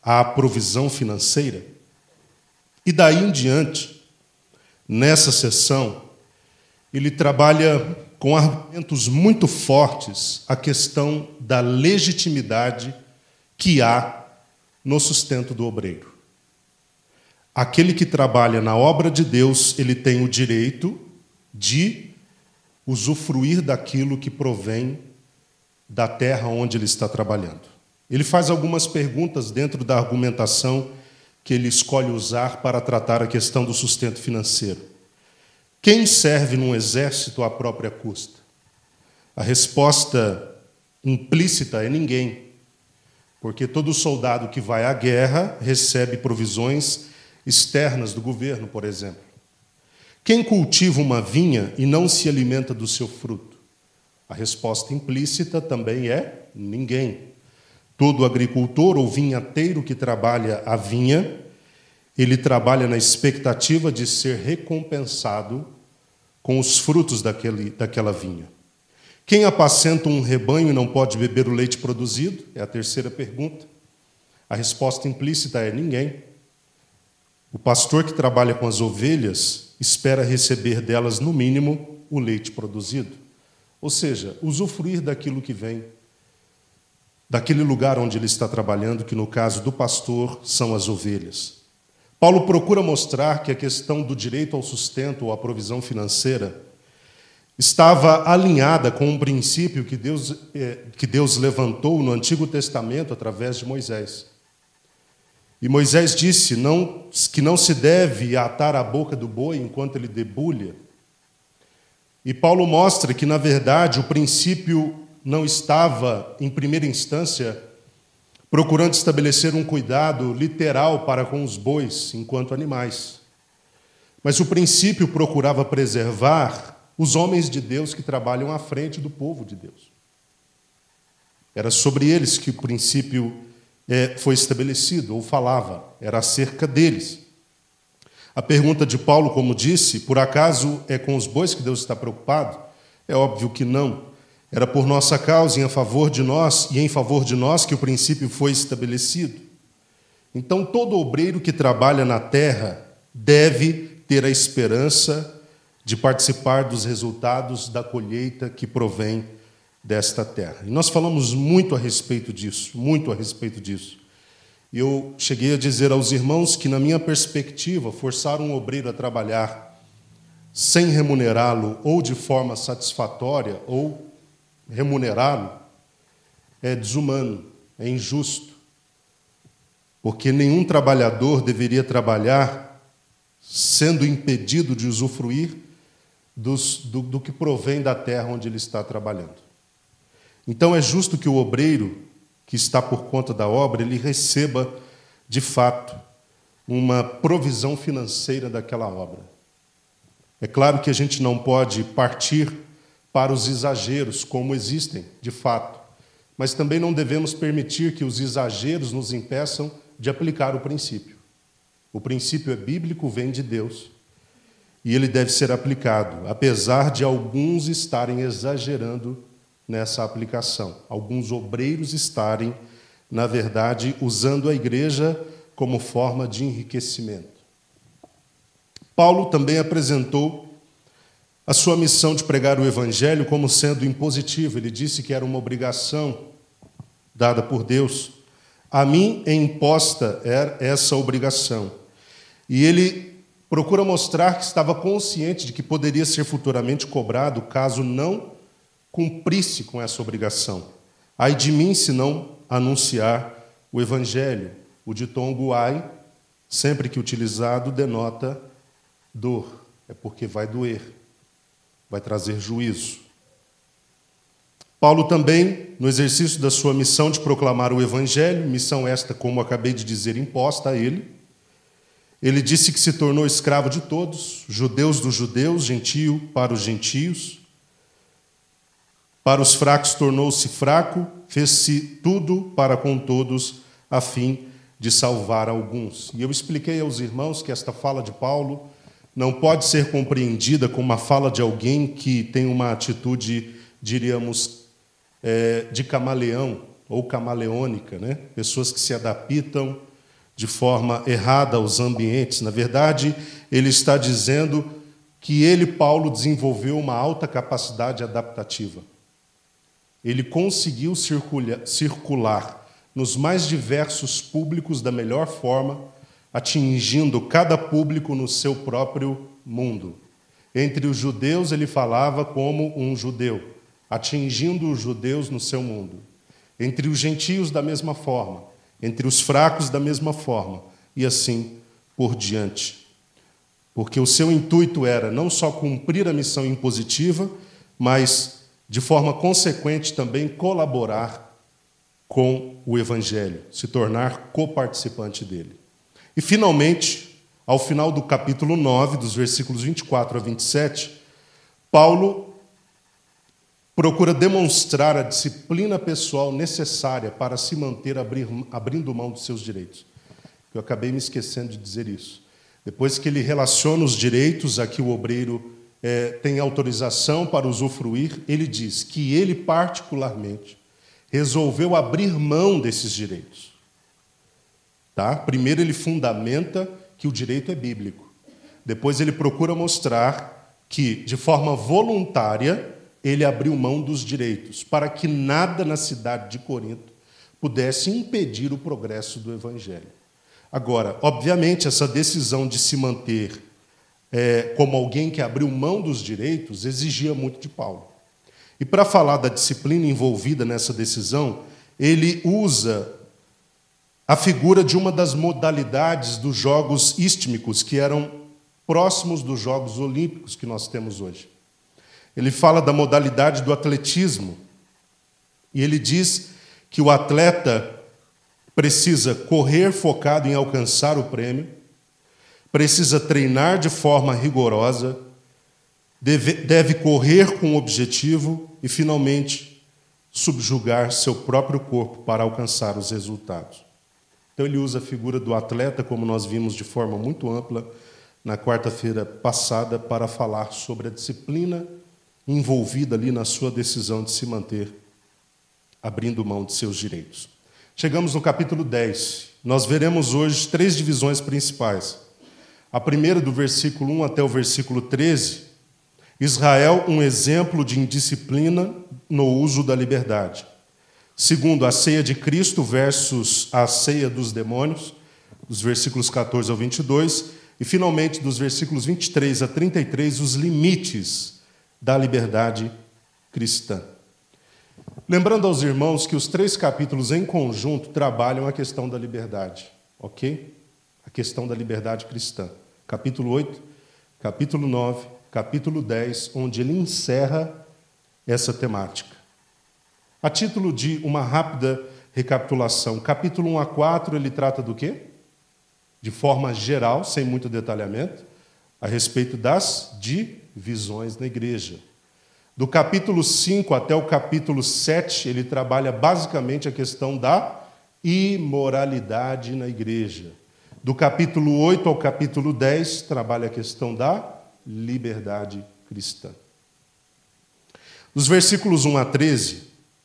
à provisão financeira. E daí em diante, nessa sessão, ele trabalha com argumentos muito fortes a questão da legitimidade que há no sustento do obreiro. Aquele que trabalha na obra de Deus, ele tem o direito de usufruir daquilo que provém da terra onde ele está trabalhando. Ele faz algumas perguntas dentro da argumentação que ele escolhe usar para tratar a questão do sustento financeiro. Quem serve num exército à própria custa? A resposta implícita é ninguém, porque todo soldado que vai à guerra recebe provisões externas do governo, por exemplo. Quem cultiva uma vinha e não se alimenta do seu fruto? A resposta implícita também é ninguém. Todo agricultor ou vinhateiro que trabalha a vinha, ele trabalha na expectativa de ser recompensado com os frutos daquela vinha. Quem apacenta um rebanho e não pode beber o leite produzido? É a terceira pergunta. A resposta implícita é ninguém. O pastor que trabalha com as ovelhas espera receber delas, no mínimo, o leite produzido. Ou seja, usufruir daquilo que vem daquele lugar onde ele está trabalhando, que no caso do pastor são as ovelhas. Paulo procura mostrar que a questão do direito ao sustento ou à provisão financeira estava alinhada com um princípio que Deus levantou no Antigo Testamento através de Moisés. E Moisés disse que não se deve atar a boca do boi enquanto ele debulha. E Paulo mostra que, na verdade, o princípio não estava, em primeira instância, procurando estabelecer um cuidado literal para com os bois enquanto animais. Mas o princípio procurava preservar os homens de Deus que trabalham à frente do povo de Deus. Era sobre eles que o princípio foi estabelecido, ou falava, era acerca deles. A pergunta de Paulo, como disse, por acaso é com os bois que Deus está preocupado? É óbvio que não. Era por nossa causa, em favor de nós, e em favor de nós que o princípio foi estabelecido. Então, todo obreiro que trabalha na terra deve ter a esperança de participar dos resultados da colheita que provém desta terra. E nós falamos muito a respeito disso, muito a respeito disso. E eu cheguei a dizer aos irmãos que, na minha perspectiva, forçar um obreiro a trabalhar sem remunerá-lo ou de forma satisfatória ou remunerá-lo é desumano, é injusto, porque nenhum trabalhador deveria trabalhar sendo impedido de usufruir do que provém da terra onde ele está trabalhando. Então é justo que o obreiro que está por conta da obra, ele receba, de fato, uma provisão financeira daquela obra. É claro que a gente não pode partir para os exageros, como existem, de fato, mas também não devemos permitir que os exageros nos impeçam de aplicar o princípio. O princípio é bíblico, vem de Deus, e ele deve ser aplicado, apesar de alguns estarem exagerando nessa aplicação. Alguns obreiros estarem, na verdade, usando a igreja como forma de enriquecimento. Paulo também apresentou a sua missão de pregar o evangelho como sendo impositiva. Ele disse que era uma obrigação dada por Deus. A mim é imposta essa obrigação. E ele procura mostrar que estava consciente de que poderia ser futuramente cobrado caso não cumprisse com essa obrigação. Ai de mim se não anunciar o evangelho. O ditongo ai, sempre que utilizado, denota dor. É porque vai doer, vai trazer juízo. Paulo também, no exercício da sua missão de proclamar o evangelho, missão esta, como acabei de dizer, imposta a ele disse que se tornou escravo de todos, judeus dos judeus, gentio para os gentios. Para os fracos tornou-se fraco, fez-se tudo para com todos, a fim de salvar alguns. E eu expliquei aos irmãos que esta fala de Paulo não pode ser compreendida como uma fala de alguém que tem uma atitude, diríamos, de camaleão ou camaleônica, né? Pessoas que se adaptam de forma errada aos ambientes. Na verdade, ele está dizendo que ele, Paulo, desenvolveu uma alta capacidade adaptativa. Ele conseguiu circular nos mais diversos públicos da melhor forma, atingindo cada público no seu próprio mundo. Entre os judeus, ele falava como um judeu, atingindo os judeus no seu mundo. Entre os gentios, da mesma forma. Entre os fracos, da mesma forma. E assim por diante. Porque o seu intuito era não só cumprir a missão impositiva, mas, de forma consequente, também colaborar com o Evangelho, se tornar coparticipante dele. E, finalmente, ao final do capítulo 9, dos versículos 24 a 27, Paulo procura demonstrar a disciplina pessoal necessária para se manter abrindo mão dos seus direitos. Eu acabei me esquecendo de dizer isso. Depois que ele relaciona os direitos a que o obreiro tem autorização para usufruir, ele diz que ele, particularmente, resolveu abrir mão desses direitos. Tá? Primeiro ele fundamenta que o direito é bíblico. Depois ele procura mostrar que, de forma voluntária, ele abriu mão dos direitos, para que nada na cidade de Corinto pudesse impedir o progresso do Evangelho. Agora, obviamente, essa decisão de se manter como alguém que abriu mão dos direitos exigia muito de Paulo. E para falar da disciplina envolvida nessa decisão, ele usa a figura de uma das modalidades dos Jogos Istmicos, que eram próximos dos Jogos Olímpicos que nós temos hoje. Ele fala da modalidade do atletismo, e ele diz que o atleta precisa correr focado em alcançar o prêmio, precisa treinar de forma rigorosa, deve correr com objetivo e, finalmente, subjugar seu próprio corpo para alcançar os resultados. Então, ele usa a figura do atleta, como nós vimos de forma muito ampla na quarta-feira passada, para falar sobre a disciplina envolvida ali na sua decisão de se manter abrindo mão de seus direitos. Chegamos no capítulo 10. Nós veremos hoje 3 divisões principais. A primeira, do versículo 1 até o versículo 13, Israel, um exemplo de indisciplina no uso da liberdade. Segundo, a ceia de Cristo versus a ceia dos demônios, dos versículos 14 ao 22. E, finalmente, dos versículos 23 a 33, os limites da liberdade cristã. Lembrando aos irmãos que os 3 capítulos em conjunto trabalham a questão da liberdade, ok? A questão da liberdade cristã. Capítulo 8, capítulo 9, capítulo 10, onde ele encerra essa temática. A título de uma rápida recapitulação, capítulo 1 a 4, ele trata do quê? De forma geral, sem muito detalhamento, a respeito das divisões na igreja. Do capítulo 5 até o capítulo 7, ele trabalha basicamente a questão da imoralidade na igreja. Do capítulo 8 ao capítulo 10, trabalha a questão da liberdade cristã. Dos versículos 1 a 13,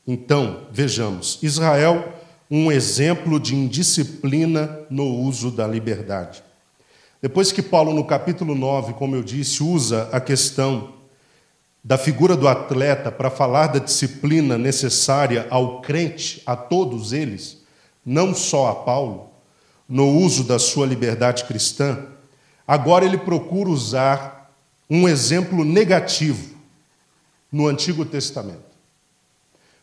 então, vejamos, Israel, um exemplo de indisciplina no uso da liberdade. Depois que Paulo, no capítulo 9, como eu disse, usa a questão da figura do atleta para falar da disciplina necessária ao crente, a todos eles, não só a Paulo, no uso da sua liberdade cristã, agora ele procura usar um exemplo negativo no Antigo Testamento,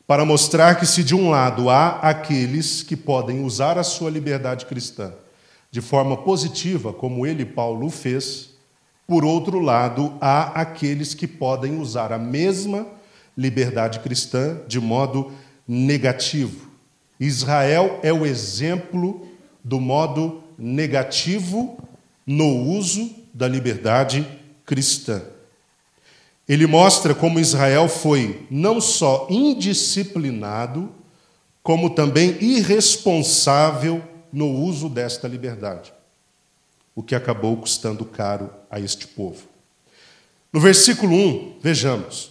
para mostrar que, se de um lado há aqueles que podem usar a sua liberdade cristã de forma positiva, como ele, Paulo, fez, por outro lado, há aqueles que podem usar a mesma liberdade cristã de modo negativo. Israel é o exemplo do modo negativo no uso da liberdade cristã. Ele mostra como Israel foi não só indisciplinado, como também irresponsável no uso desta liberdade, o que acabou custando caro a este povo. No versículo 1, vejamos: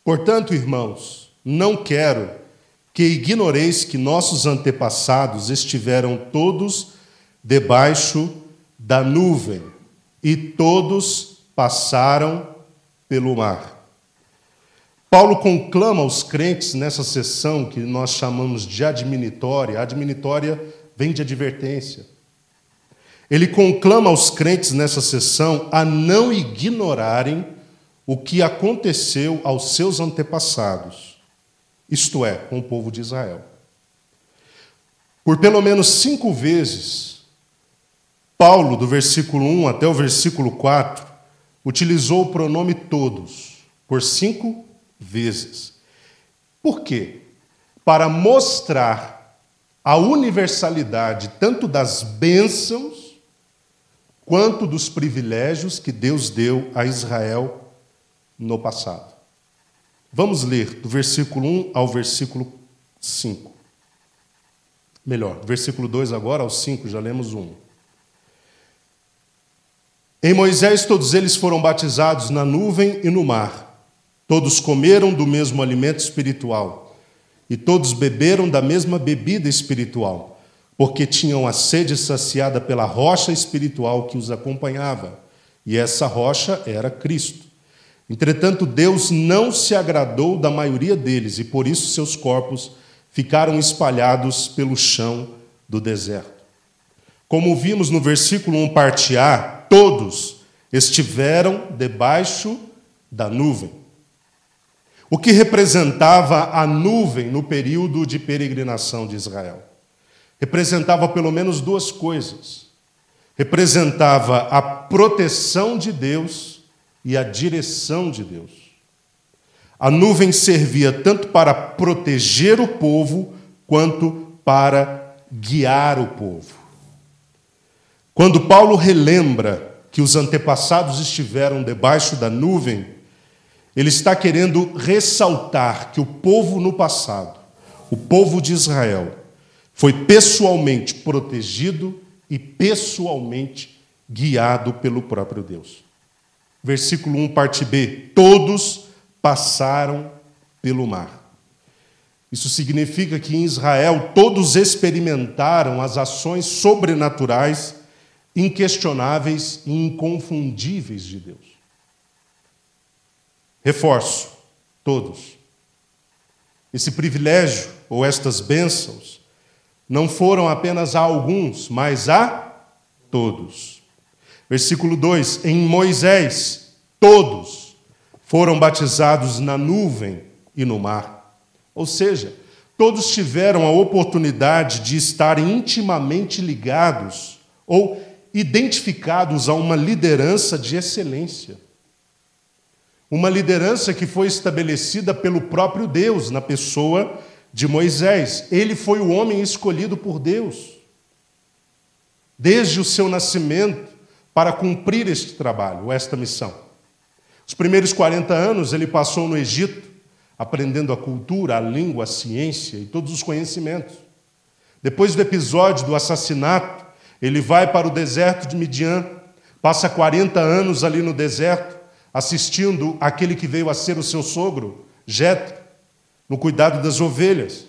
portanto, irmãos, não quero que ignoreis que nossos antepassados estiveram todos debaixo da nuvem, e todos passaram pelo mar. Paulo conclama aos crentes nessa sessão que nós chamamos de admonitória. Admonitória vem de advertência. Ele conclama aos crentes nessa sessão a não ignorarem o que aconteceu aos seus antepassados, isto é, com o povo de Israel. Por pelo menos 5 vezes, Paulo, do versículo 1 até o versículo 4, utilizou o pronome todos, por 5 vezes. Por quê? Para mostrar a universalidade tanto das bênçãos quanto dos privilégios que Deus deu a Israel no passado. Vamos ler do versículo 1 ao versículo 5. Melhor, do versículo 2 agora ao 5, já lemos 1. Em Moisés todos eles foram batizados na nuvem e no mar. Todos comeram do mesmo alimento espiritual e todos beberam da mesma bebida espiritual, porque tinham a sede saciada pela rocha espiritual que os acompanhava, e essa rocha era Cristo. Entretanto, Deus não se agradou da maioria deles, e por isso seus corpos ficaram espalhados pelo chão do deserto. Como vimos no versículo 1, parte A, todos estiveram debaixo da nuvem. O que representava a nuvem no período de peregrinação de Israel? Representava pelo menos 2 coisas. Representava a proteção de Deus e a direção de Deus. A nuvem servia tanto para proteger o povo, quanto para guiar o povo. Quando Paulo relembra que os antepassados estiveram debaixo da nuvem, ele está querendo ressaltar que o povo no passado, o povo de Israel, foi pessoalmente protegido e pessoalmente guiado pelo próprio Deus. Versículo 1, parte B. Todos passaram pelo mar. Isso significa que em Israel todos experimentaram as ações sobrenaturais, inquestionáveis e inconfundíveis de Deus. Reforço, todos. Esse privilégio, ou estas bênçãos, não foram apenas a alguns, mas a todos. Versículo 2, em Moisés, todos foram batizados na nuvem e no mar. Ou seja, todos tiveram a oportunidade de estar intimamente ligados ou identificados a uma liderança de excelência. Uma liderança que foi estabelecida pelo próprio Deus, na pessoa de Moisés. Ele foi o homem escolhido por Deus, desde o seu nascimento, para cumprir este trabalho, esta missão. Os primeiros 40 anos ele passou no Egito, aprendendo a cultura, a língua, a ciência e todos os conhecimentos. Depois do episódio do assassinato, ele vai para o deserto de Midian, passa 40 anos ali no deserto, assistindo aquele que veio a ser o seu sogro, Jetro, no cuidado das ovelhas.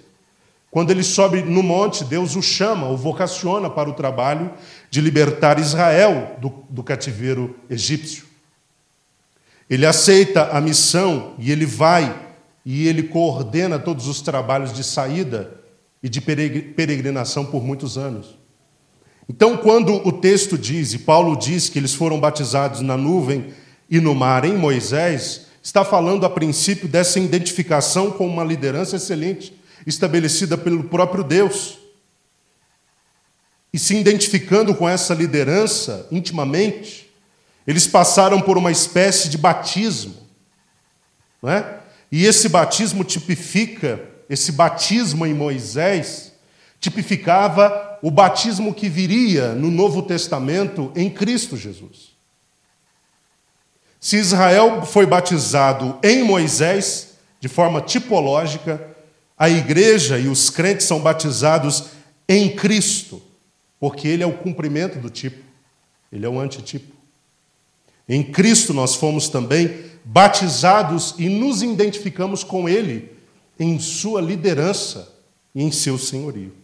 Quando ele sobe no monte, Deus o chama, o vocaciona para o trabalho de libertar Israel do cativeiro egípcio. Ele aceita a missão e ele vai e ele coordena todos os trabalhos de saída e de peregrinação por muitos anos. Então, quando o texto diz, e Paulo diz que eles foram batizados na nuvem e no mar em Moisés, está falando a princípio dessa identificação com uma liderança excelente, estabelecida pelo próprio Deus. E se identificando com essa liderança intimamente, eles passaram por uma espécie de batismo, não é? E esse batismo tipifica, esse batismo em Moisés, tipificava o batismo que viria no Novo Testamento em Cristo Jesus. Se Israel foi batizado em Moisés, de forma tipológica, a igreja e os crentes são batizados em Cristo, porque ele é o cumprimento do tipo, ele é o antitipo. Em Cristo nós fomos também batizados e nos identificamos com ele em sua liderança e em seu senhorio.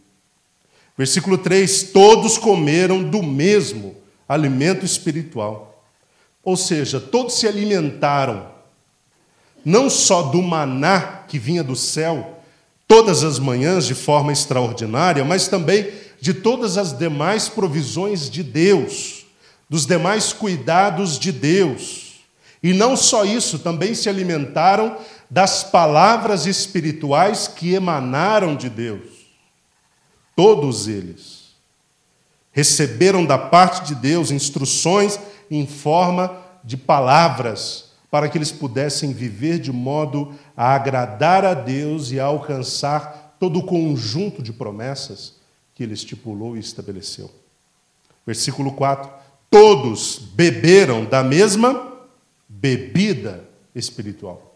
Versículo 3, todos comeram do mesmo alimento espiritual. Ou seja, todos se alimentaram, não só do maná que vinha do céu, todas as manhãs de forma extraordinária, mas também de todas as demais provisões de Deus, dos demais cuidados de Deus. E não só isso, também se alimentaram das palavras espirituais que emanaram de Deus. Todos eles receberam da parte de Deus instruções em forma de palavras para que eles pudessem viver de modo a agradar a Deus e a alcançar todo o conjunto de promessas que ele estipulou e estabeleceu. Versículo 4. Todos beberam da mesma bebida espiritual.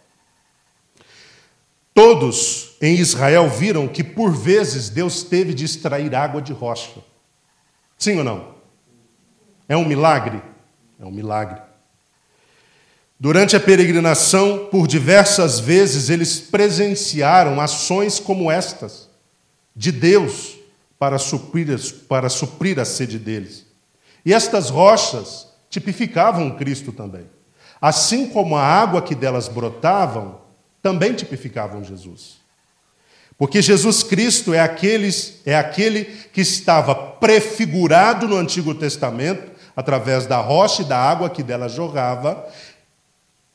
Todos em Israel viram que, por vezes, Deus teve de extrair água de rocha. Sim ou não? É um milagre? É um milagre. Durante a peregrinação, por diversas vezes, eles presenciaram ações como estas, de Deus, para suprir a sede deles. E estas rochas tipificavam Cristo também. Assim como a água que delas brotavam, também tipificavam Jesus. Porque Jesus Cristo é aquele que estava prefigurado no Antigo Testamento, através da rocha e da água que dela jorrava,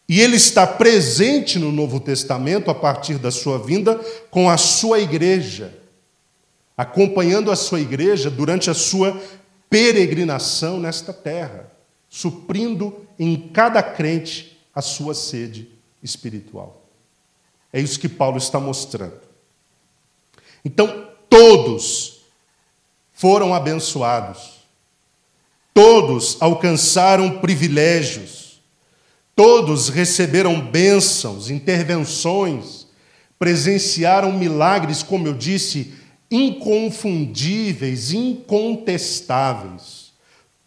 e ele está presente no Novo Testamento, a partir da sua vinda, com a sua igreja, acompanhando a sua igreja durante a sua peregrinação nesta terra, suprindo em cada crente a sua sede espiritual. É isso que Paulo está mostrando. Então, todos foram abençoados, todos alcançaram privilégios, todos receberam bênçãos, intervenções, presenciaram milagres, como eu disse, inconfundíveis, incontestáveis.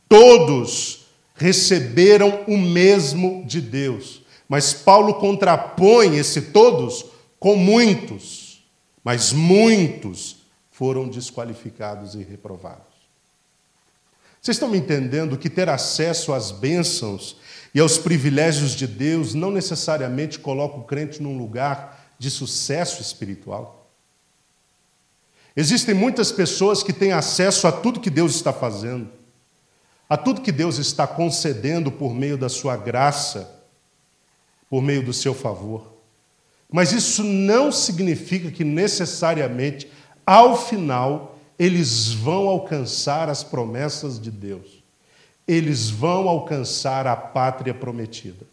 Todos receberam o mesmo de Deus. Mas Paulo contrapõe esse todos com muitos, mas muitos foram desqualificados e reprovados. Vocês estão me entendendo que ter acesso às bênçãos e aos privilégios de Deus não necessariamente coloca o crente num lugar de sucesso espiritual? Existem muitas pessoas que têm acesso a tudo que Deus está fazendo, a tudo que Deus está concedendo por meio da sua graça, por meio do seu favor. Mas isso não significa que necessariamente, ao final, eles vão alcançar as promessas de Deus. Eles vão alcançar a pátria prometida.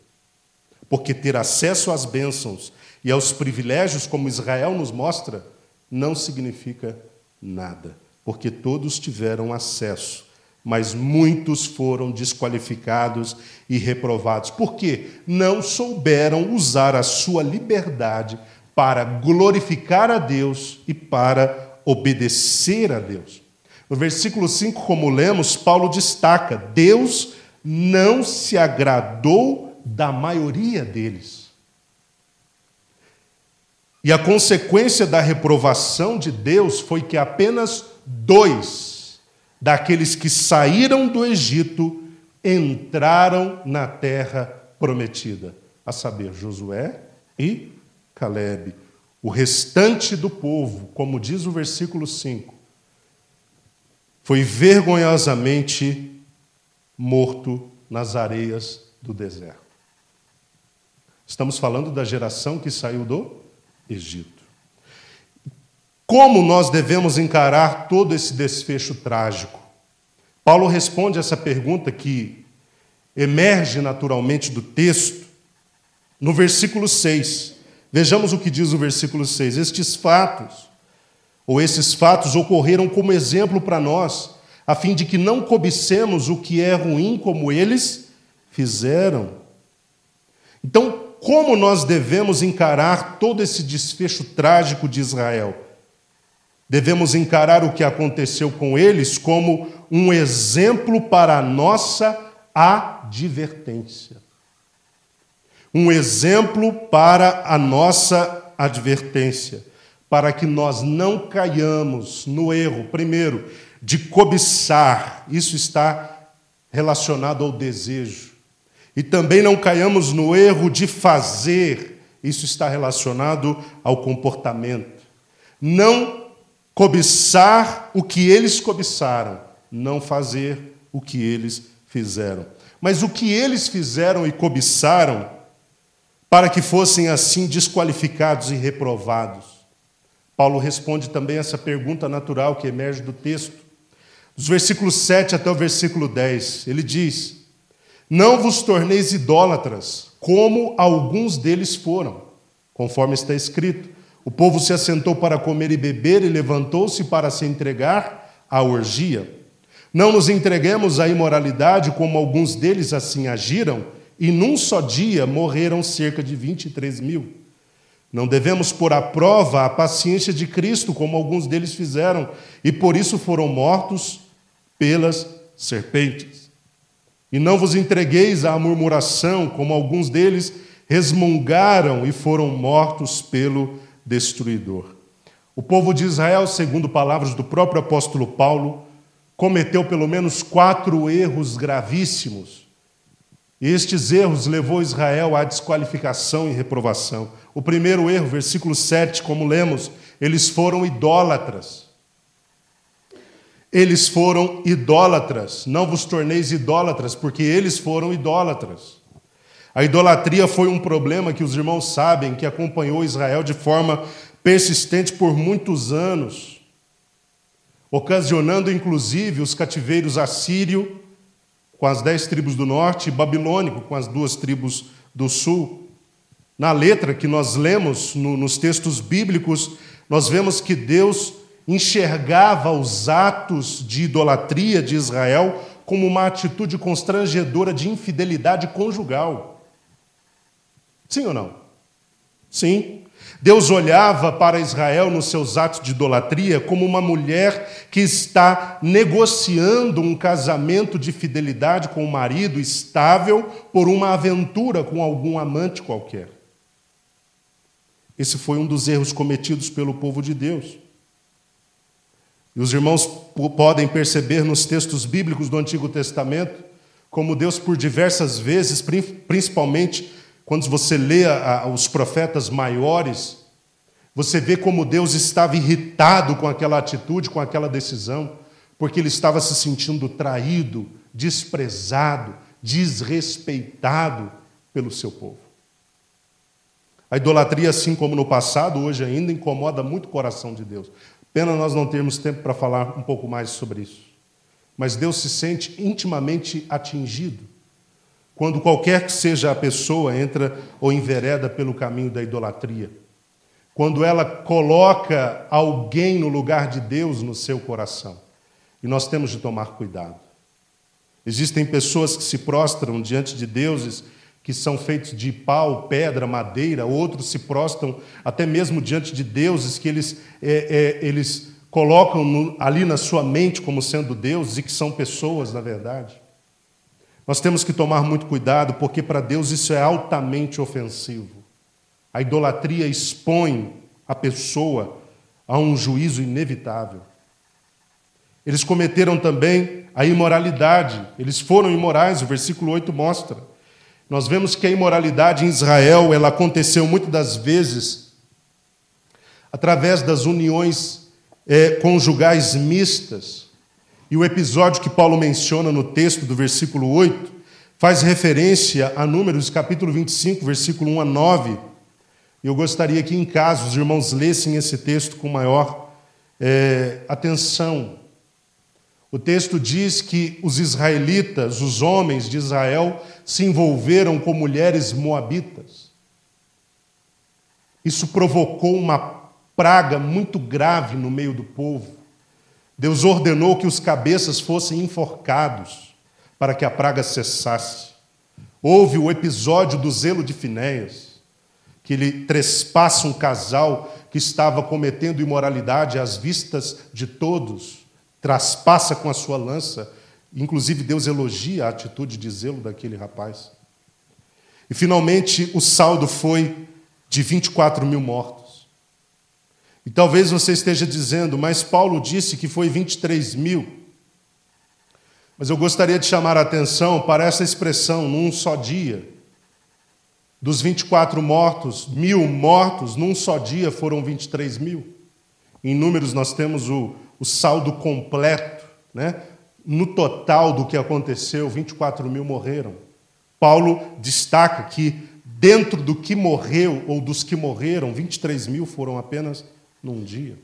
Porque ter acesso às bênçãos e aos privilégios, como Israel nos mostra, não significa nada. Porque todos tiveram acesso, mas muitos foram desqualificados e reprovados. Por quê? Não souberam usar a sua liberdade para glorificar a Deus e para obedecer a Deus. No versículo 5, como lemos, Paulo destaca: Deus não se agradou da maioria deles. E a consequência da reprovação de Deus foi que apenas 2 daqueles que saíram do Egito entraram na terra prometida, a saber, Josué e Calebe. O restante do povo, como diz o versículo 5, foi vergonhosamente morto nas areias do deserto. Estamos falando da geração que saiu do Egito. Como nós devemos encarar todo esse desfecho trágico? Paulo responde essa pergunta que emerge naturalmente do texto no versículo 6. Vejamos o que diz o versículo 6. Esses fatos ocorreram como exemplo para nós, a fim de que não cobicemos o que é ruim como eles fizeram. Então, como nós devemos encarar todo esse desfecho trágico de Israel? Devemos encarar o que aconteceu com eles como um exemplo para a nossa advertência. Um exemplo para a nossa advertência. para que nós não caiamos no erro, primeiro, de cobiçar, isso está relacionado ao desejo, e também não caiamos no erro de fazer, isso está relacionado ao comportamento. Não cobiçar o que eles cobiçaram, não fazer o que eles fizeram. Mas o que eles fizeram e cobiçaram, para que fossem assim desqualificados e reprovados? Paulo responde também essa pergunta natural que emerge do texto. Dos versículos 7 até o versículo 10, ele diz: não vos torneis idólatras, como alguns deles foram, conforme está escrito. O povo se assentou para comer e beber e levantou-se para se entregar à orgia. Não nos entreguemos à imoralidade, como alguns deles assim agiram, e num só dia morreram cerca de 23.000. Não devemos pôr à prova a paciência de Cristo, como alguns deles fizeram, e por isso foram mortos pelas serpentes. E não vos entregueis à murmuração, como alguns deles resmungaram e foram mortos pelo destruidor. O povo de Israel, segundo palavras do próprio apóstolo Paulo, cometeu pelo menos 4 erros gravíssimos. E estes erros levou Israel à desqualificação e reprovação. O primeiro erro, versículo 7, como lemos, eles foram idólatras. Eles foram idólatras. Não vos torneis idólatras, porque eles foram idólatras. A idolatria foi um problema que os irmãos sabem que acompanhou Israel de forma persistente por muitos anos, ocasionando inclusive os cativeiros assírio com as 10 tribos do norte e babilônico com as 2 tribos do sul. Na letra que nós lemos nos textos bíblicos, nós vemos que Deus enxergava os atos de idolatria de Israel como uma atitude constrangedora de infidelidade conjugal. Sim ou não? Sim. Deus olhava para Israel nos seus atos de idolatria como uma mulher que está negociando um casamento de fidelidade com o marido estável por uma aventura com algum amante qualquer. Esse foi um dos erros cometidos pelo povo de Deus. E os irmãos podem perceber nos textos bíblicos do Antigo Testamento como Deus, por diversas vezes, principalmente quando você lê os profetas maiores, você vê como Deus estava irritado com aquela atitude, com aquela decisão, porque ele estava se sentindo traído, desprezado, desrespeitado pelo seu povo. A idolatria, assim como no passado, hoje ainda incomoda muito o coração de Deus. Pena nós não termos tempo para falar um pouco mais sobre isso. Mas Deus se sente intimamente atingido quando qualquer que seja a pessoa entra ou envereda pelo caminho da idolatria. Quando ela coloca alguém no lugar de Deus no seu coração. E nós temos de tomar cuidado. Existem pessoas que se prostram diante de deuses que são feitos de pau, pedra, madeira, outros se prostram até mesmo diante de deuses que eles colocam ali na sua mente como sendo deuses e que são pessoas, na verdade. Nós temos que tomar muito cuidado, porque para Deus isso é altamente ofensivo. A idolatria expõe a pessoa a um juízo inevitável. Eles cometeram também a imoralidade. Eles foram imorais, o versículo 8 mostra. Nós vemos que a imoralidade em Israel, ela aconteceu muitas das vezes através das uniões conjugais mistas. E o episódio que Paulo menciona no texto do versículo 8 faz referência a Números, capítulo 25, versículo 1 a 9. Eu gostaria que, em casa, os irmãos lessem esse texto com maior atenção. O texto diz que os israelitas, os homens de Israel, se envolveram com mulheres moabitas. Isso provocou uma praga muito grave no meio do povo. Deus ordenou que os cabeças fossem enforcados para que a praga cessasse. Houve o episódio do zelo de Finéias, que ele trespassa um casal que estava cometendo imoralidade às vistas de todos, traspassa com a sua lança. Inclusive, Deus elogia a atitude de zelo daquele rapaz. E, finalmente, o saldo foi de 24.000 mortos. E talvez você esteja dizendo, mas Paulo disse que foi 23 mil. Mas eu gostaria de chamar a atenção para essa expressão, num só dia. Dos 24 mortos, 1.000 mortos, num só dia foram 23 mil. Em números nós temos o saldo completo, né? No total do que aconteceu, 24 mil morreram. Paulo destaca que dentro do que morreu, ou dos que morreram, 23 mil foram apenas num dia.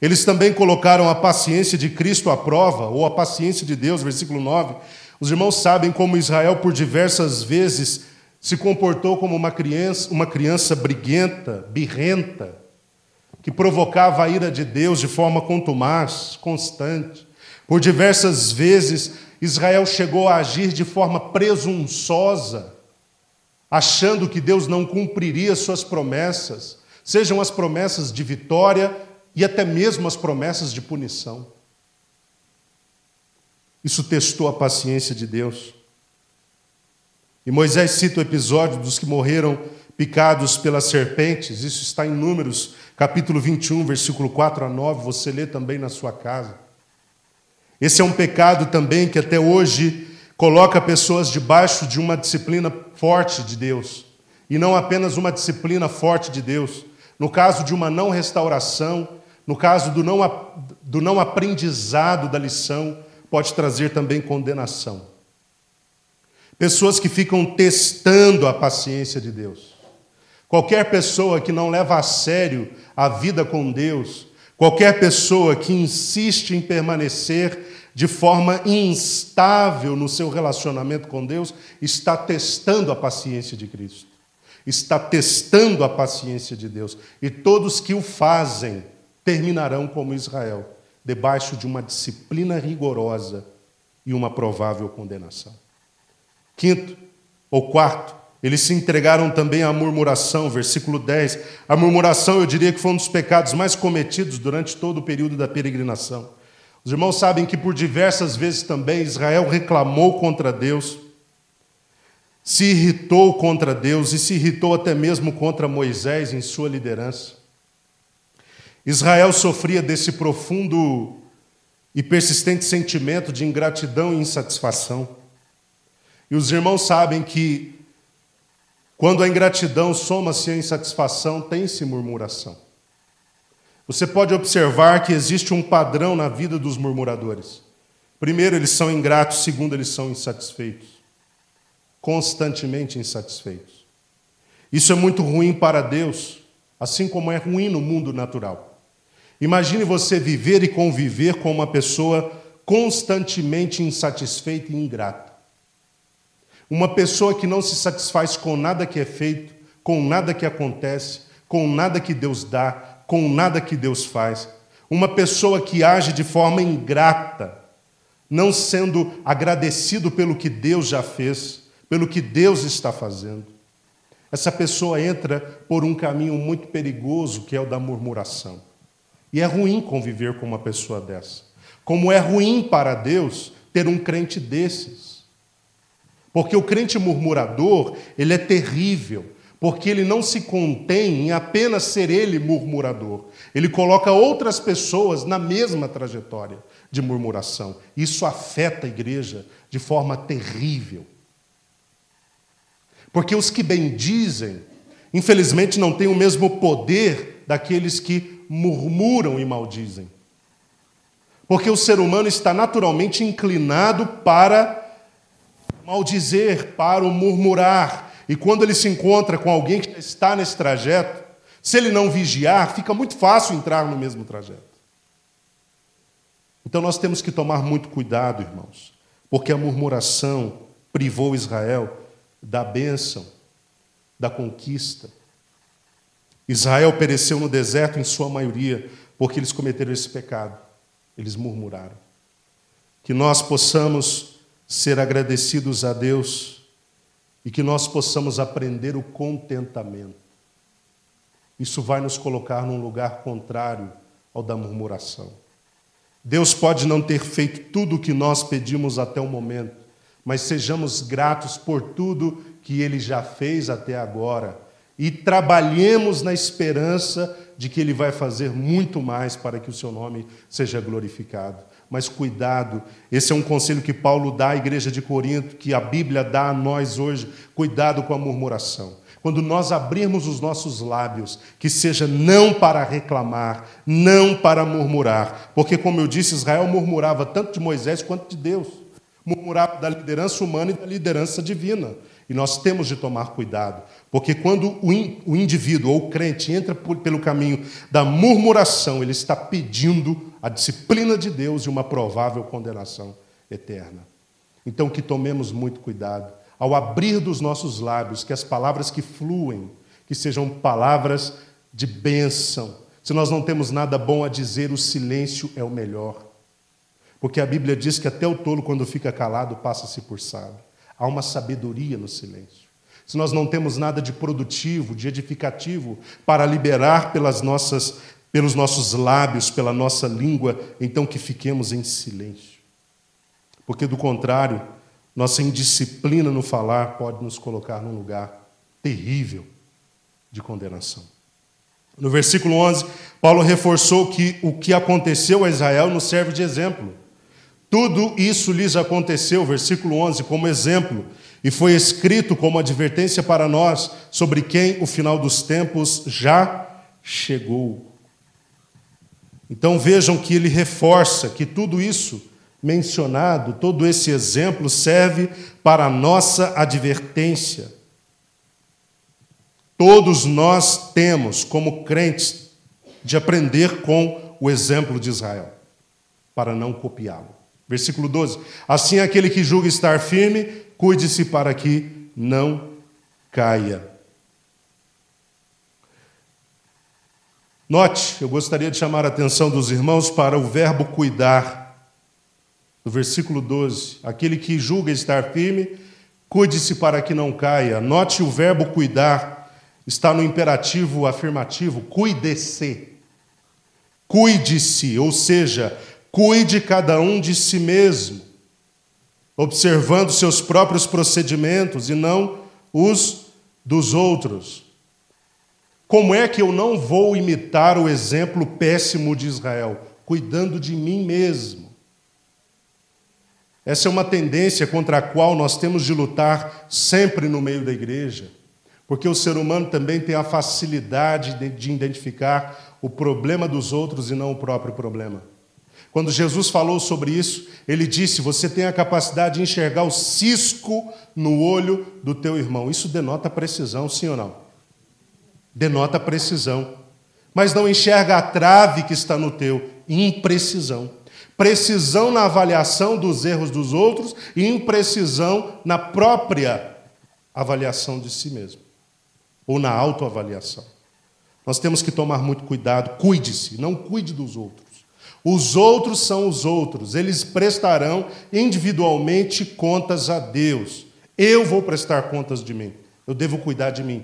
Eles também colocaram a paciência de Cristo à prova, ou a paciência de Deus, versículo 9. Os irmãos sabem como Israel, por diversas vezes, se comportou como uma criança briguenta, birrenta, que provocava a ira de Deus de forma contumaz, constante. Por diversas vezes, Israel chegou a agir de forma presunçosa, achando que Deus não cumpriria suas promessas, sejam as promessas de vitória e até mesmo as promessas de punição. Isso testou a paciência de Deus. E Moisés cita o episódio dos que morreram picados pelas serpentes. Isso está em Números, capítulo 21, versículo 4 a 9. Você lê também na sua casa. Esse é um pecado também que até hoje coloca pessoas debaixo de uma disciplina forte de Deus. E não apenas uma disciplina forte de Deus. No caso de uma não restauração, no caso do não aprendizado da lição, pode trazer também condenação. Pessoas que ficam testando a paciência de Deus. Qualquer pessoa que não leva a sério a vida com Deus, qualquer pessoa que insiste em permanecer de forma instável no seu relacionamento com Deus, está testando a paciência de Cristo. Está testando a paciência de Deus. E todos que o fazem terminarão como Israel, debaixo de uma disciplina rigorosa e uma provável condenação. Quinto, ou quarto, eles se entregaram também à murmuração, versículo 10. A murmuração, eu diria que foi um dos pecados mais cometidos durante todo o período da peregrinação. Os irmãos sabem que por diversas vezes também Israel reclamou contra Deus, se irritou contra Deus e se irritou até mesmo contra Moisés em sua liderança. Israel sofria desse profundo e persistente sentimento de ingratidão e insatisfação. E os irmãos sabem que quando a ingratidão soma-se à insatisfação, tem-se murmuração. Você pode observar que existe um padrão na vida dos murmuradores. Primeiro, eles são ingratos. Segundo, eles são insatisfeitos. Constantemente insatisfeitos. Isso é muito ruim para Deus, assim como é ruim no mundo natural. Imagine você viver e conviver com uma pessoa constantemente insatisfeita e ingrata. Uma pessoa que não se satisfaz com nada que é feito, com nada que acontece, com nada que Deus dá, com nada que Deus faz. Uma pessoa que age de forma ingrata, não sendo agradecido pelo que Deus já fez, pelo que Deus está fazendo. Essa pessoa entra por um caminho muito perigoso, que é o da murmuração. E é ruim conviver com uma pessoa dessa. Como é ruim para Deus ter um crente desses. Porque o crente murmurador, ele é terrível, porque ele não se contém em apenas ser ele murmurador. Ele coloca outras pessoas na mesma trajetória de murmuração. Isso afeta a igreja de forma terrível. Porque os que bendizem, infelizmente, não têm o mesmo poder daqueles que murmuram e maldizem. Porque o ser humano está naturalmente inclinado para maldizer, para o murmurar. E quando ele se encontra com alguém que está nesse trajeto, se ele não vigiar, fica muito fácil entrar no mesmo trajeto. Então nós temos que tomar muito cuidado, irmãos, porque a murmuração privou Israel da bênção, da conquista. Israel pereceu no deserto em sua maioria, porque eles cometeram esse pecado. Eles murmuraram. Que nós possamos ser agradecidos a Deus e que nós possamos aprender o contentamento. Isso vai nos colocar num lugar contrário ao da murmuração. Deus pode não ter feito tudo o que nós pedimos até o momento, mas sejamos gratos por tudo que Ele já fez até agora e trabalhemos na esperança de que Ele vai fazer muito mais para que o seu nome seja glorificado. Mas cuidado, esse é um conselho que Paulo dá à igreja de Corinto, que a Bíblia dá a nós hoje, cuidado com a murmuração. Quando nós abrirmos os nossos lábios, que seja não para reclamar, não para murmurar, porque, como eu disse, Israel murmurava tanto de Moisés quanto de Deus, murmurava da liderança humana e da liderança divina. E nós temos de tomar cuidado, porque quando o indivíduo ou o crente entra pelo caminho da murmuração, ele está pedindo a disciplina de Deus e uma provável condenação eterna. Então, que tomemos muito cuidado ao abrir dos nossos lábios, que as palavras que fluem, que sejam palavras de bênção. Se nós não temos nada bom a dizer, o silêncio é o melhor. Porque a Bíblia diz que até o tolo, quando fica calado, passa-se por sábio. Há uma sabedoria no silêncio. Se nós não temos nada de produtivo, de edificativo, para liberar pelos nossos lábios, pela nossa língua, então que fiquemos em silêncio. Porque, do contrário, nossa indisciplina no falar pode nos colocar num lugar terrível de condenação. No versículo 11, Paulo reforçou que o que aconteceu a Israel nos serve de exemplo. Tudo isso lhes aconteceu, versículo 11, como exemplo, e foi escrito como advertência para nós, sobre quem o final dos tempos já chegou. Então vejam que ele reforça que tudo isso mencionado, todo esse exemplo serve para a nossa advertência. Todos nós temos, como crentes, de aprender com o exemplo de Israel, para não copiá-lo. Versículo 12. Assim, aquele que julga estar firme, cuide-se para que não caia. Note, eu gostaria de chamar a atenção dos irmãos para o verbo cuidar. No versículo 12. Aquele que julga estar firme, cuide-se para que não caia. Note o verbo cuidar. Está no imperativo afirmativo, cuide-se. Cuide-se, ou seja, cuide cada um de si mesmo, observando seus próprios procedimentos e não os dos outros. Como é que eu não vou imitar o exemplo péssimo de Israel? Cuidando de mim mesmo. Essa é uma tendência contra a qual nós temos de lutar sempre no meio da igreja, porque o ser humano também tem a facilidade de identificar o problema dos outros e não o próprio problema. Quando Jesus falou sobre isso, ele disse, você tem a capacidade de enxergar o cisco no olho do teu irmão. Isso denota precisão, sim ou não? Denota precisão. Mas não enxerga a trave que está no teu, imprecisão. Precisão na avaliação dos erros dos outros e imprecisão na própria avaliação de si mesmo. Ou na autoavaliação. Nós temos que tomar muito cuidado. Cuide-se, não cuide dos outros. Os outros são os outros, eles prestarão individualmente contas a Deus. Eu vou prestar contas de mim, eu devo cuidar de mim.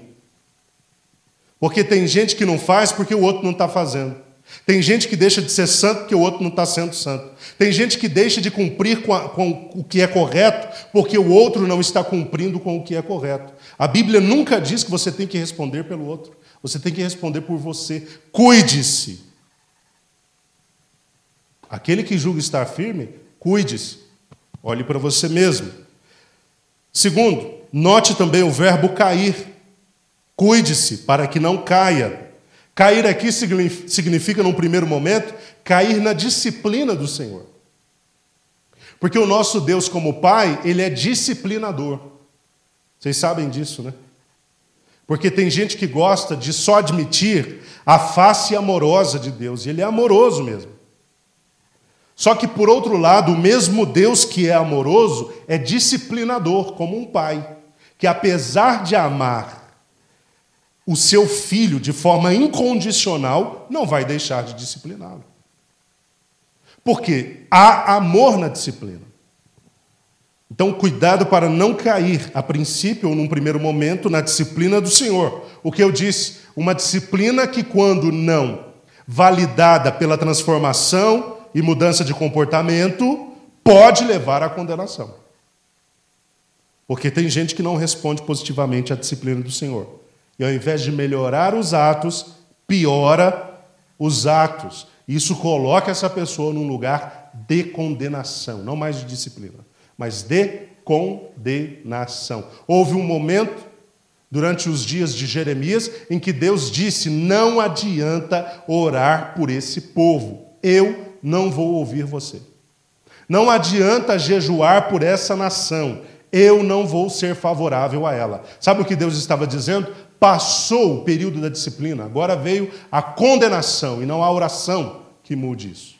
Porque tem gente que não faz porque o outro não está fazendo. Tem gente que deixa de ser santo porque o outro não está sendo santo. Tem gente que deixa de cumprir com o que é correto porque o outro não está cumprindo com o que é correto. A Bíblia nunca diz que você tem que responder pelo outro, você tem que responder por você. Cuide-se. Aquele que julga estar firme, cuide-se. Olhe para você mesmo. Segundo, note também o verbo cair. Cuide-se para que não caia. Cair aqui significa, num primeiro momento, cair na disciplina do Senhor. Porque o nosso Deus, como Pai, Ele é disciplinador. Vocês sabem disso, né? Porque tem gente que gosta de só admitir a face amorosa de Deus. E Ele é amoroso mesmo. Só que, por outro lado, o mesmo Deus que é amoroso é disciplinador, como um pai, que apesar de amar o seu filho de forma incondicional, não vai deixar de discipliná-lo. Porque há amor na disciplina. Então, cuidado para não cair, a princípio ou num primeiro momento, na disciplina do Senhor. O que eu disse, uma disciplina que, quando não validada pela transformação e mudança de comportamento, pode levar à condenação. Porque tem gente que não responde positivamente à disciplina do Senhor. E ao invés de melhorar os atos, piora os atos. Isso coloca essa pessoa num lugar de condenação, não mais de disciplina, mas de condenação. Houve um momento, durante os dias de Jeremias, em que Deus disse: não adianta orar por esse povo, eu não vou ouvir você. Não adianta jejuar por essa nação, eu não vou ser favorável a ela. Sabe o que Deus estava dizendo? Passou o período da disciplina, agora veio a condenação, e não a oração que mude isso.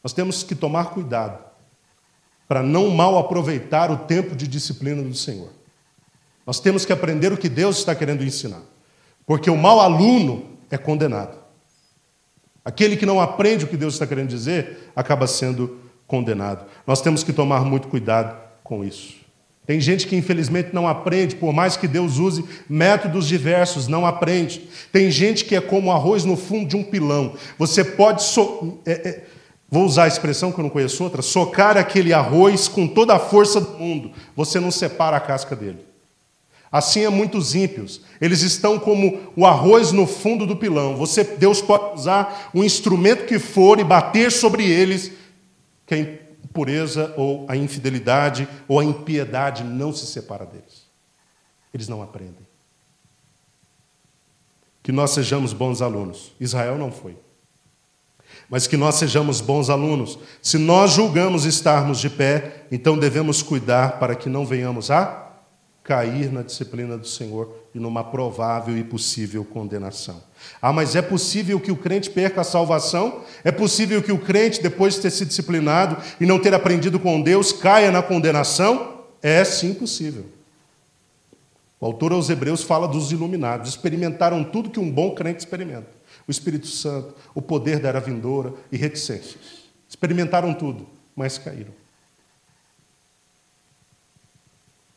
Nós temos que tomar cuidado para não mal aproveitar o tempo de disciplina do Senhor. Nós temos que aprender o que Deus está querendo ensinar, porque o mau aluno é condenado. Aquele que não aprende o que Deus está querendo dizer acaba sendo condenado. Nós temos que tomar muito cuidado com isso. Tem gente que infelizmente não aprende, por mais que Deus use métodos diversos, não aprende. Tem gente que é como arroz no fundo de um pilão. Você pode, vou usar a expressão que eu não conheço outra, socar aquele arroz com toda a força do mundo. Você não separa a casca dele. Assim é muitos ímpios. Eles estão como o arroz no fundo do pilão. Deus pode usar o instrumento que for e bater sobre eles, que a impureza ou a infidelidade ou a impiedade não se separa deles. Eles não aprendem. Que nós sejamos bons alunos. Israel não foi. Mas que nós sejamos bons alunos. Se nós julgamos estarmos de pé, então devemos cuidar para que não venhamos a cair na disciplina do Senhor e numa provável e possível condenação. Ah, mas é possível que o crente perca a salvação? É possível que o crente, depois de ter se disciplinado e não ter aprendido com Deus, caia na condenação? É sim possível. O autor aos Hebreus fala dos iluminados, experimentaram tudo que um bom crente experimenta. O Espírito Santo, o poder da era vindoura e reticências. Experimentaram tudo, mas caíram.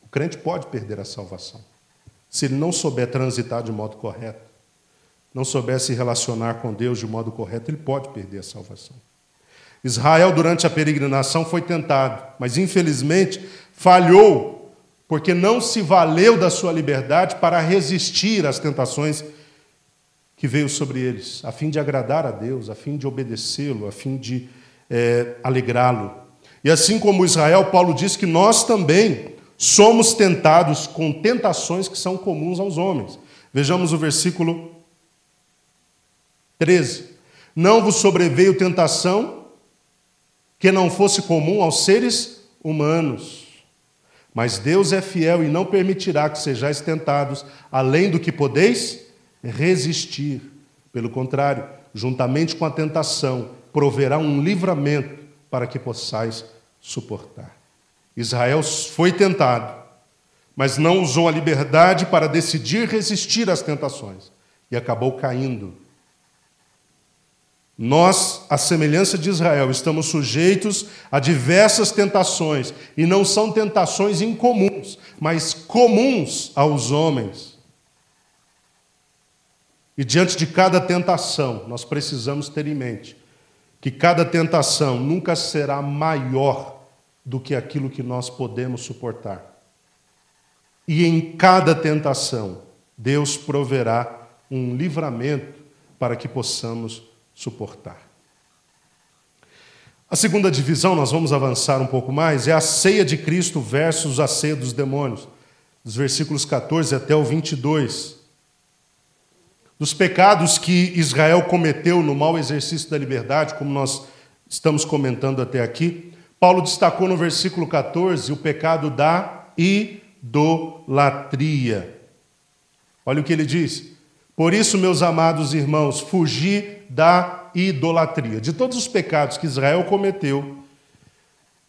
O crente pode perder a salvação. Se ele não souber transitar de modo correto, não souber se relacionar com Deus de modo correto, ele pode perder a salvação. Israel, durante a peregrinação, foi tentado, mas infelizmente falhou, porque não se valeu da sua liberdade para resistir às tentações que veio sobre eles, a fim de agradar a Deus, a fim de obedecê-lo, a fim de alegrá-lo. E assim como Israel, Paulo diz que nós também somos tentados com tentações que são comuns aos homens. Vejamos o versículo 13. Não vos sobreveio tentação que não fosse comum aos seres humanos. Mas Deus é fiel e não permitirá que sejais tentados além do que podeis resistir. Pelo contrário, juntamente com a tentação, proverá um livramento para que possais suportar. Israel foi tentado, mas não usou a liberdade para decidir resistir às tentações e acabou caindo. Nós, à semelhança de Israel, estamos sujeitos a diversas tentações, e não são tentações incomuns, mas comuns aos homens. E diante de cada tentação, nós precisamos ter em mente que cada tentação nunca será maior do que aquilo que nós podemos suportar. E em cada tentação, Deus proverá um livramento para que possamos suportar. A segunda divisão, nós vamos avançar um pouco mais, é a ceia de Cristo versus a ceia dos demônios, dos versículos 14 até o 22. Dos pecados que Israel cometeu no mau exercício da liberdade, como nós estamos comentando até aqui, Paulo destacou no versículo 14 o pecado da idolatria. Olha o que ele diz. Por isso, meus amados irmãos, fugi da idolatria. De todos os pecados que Israel cometeu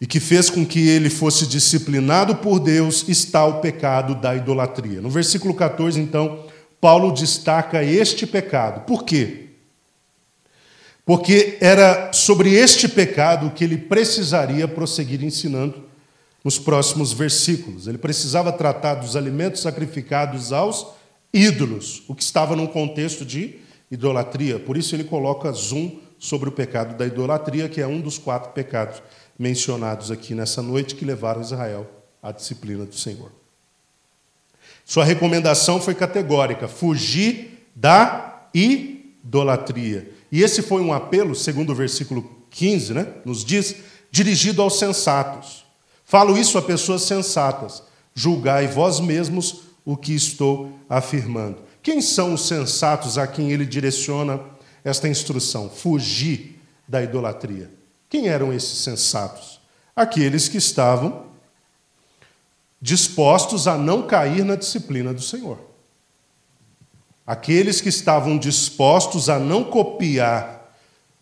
e que fez com que ele fosse disciplinado por Deus, está o pecado da idolatria. No versículo 14, então, Paulo destaca este pecado. Por quê? Porque era sobre este pecado que ele precisaria prosseguir ensinando nos próximos versículos. Ele precisava tratar dos alimentos sacrificados aos ídolos, o que estava num contexto de idolatria. Por isso ele coloca zoom sobre o pecado da idolatria, que é um dos 4 pecados mencionados aqui nessa noite que levaram Israel à disciplina do Senhor. Sua recomendação foi categórica: fugir da idolatria. E esse foi um apelo, segundo o versículo 15, nos diz, dirigido aos sensatos. Falo isso a pessoas sensatas. Julgai vós mesmos o que estou afirmando. Quem são os sensatos a quem ele direciona esta instrução? Fugir da idolatria. Quem eram esses sensatos? Aqueles que estavam dispostos a não cair na disciplina do Senhor. Aqueles que estavam dispostos a não copiar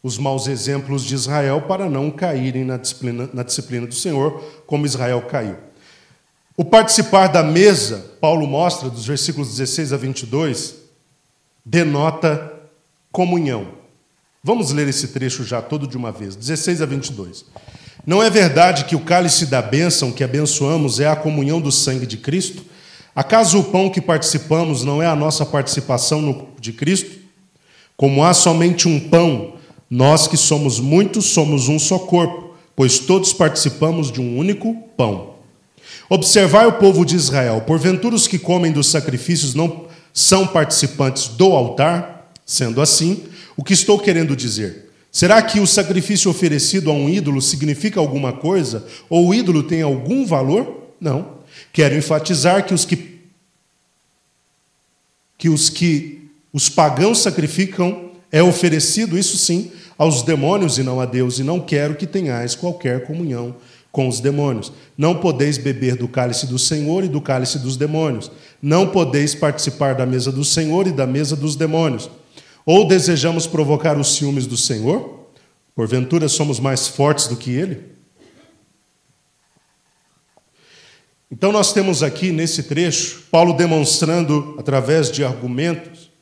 os maus exemplos de Israel para não caírem na disciplina do Senhor, como Israel caiu. O participar da mesa, Paulo mostra, dos versículos 16 a 22, denota comunhão. Vamos ler esse trecho já todo de uma vez, 16 a 22. Não é verdade que o cálice da bênção que abençoamos é a comunhão do sangue de Cristo? Acaso o pão que participamos não é a nossa participação no corpo de Cristo? Como há somente um pão, nós que somos muitos somos um só corpo, pois todos participamos de um único pão. Observai o povo de Israel, porventura os que comem dos sacrifícios não são participantes do altar? Sendo assim, o que estou querendo dizer? Será que o sacrifício oferecido a um ídolo significa alguma coisa? Ou o ídolo tem algum valor? Não. Quero enfatizar que os pagãos sacrificam é oferecido, isso sim, aos demônios e não a Deus, e não quero que tenhais qualquer comunhão com os demônios. Não podeis beber do cálice do Senhor e do cálice dos demônios. Não podeis participar da mesa do Senhor e da mesa dos demônios. Ou desejamos provocar os ciúmes do Senhor? Porventura somos mais fortes do que Ele? Então nós temos aqui nesse trecho, Paulo demonstrando, através de argumentos,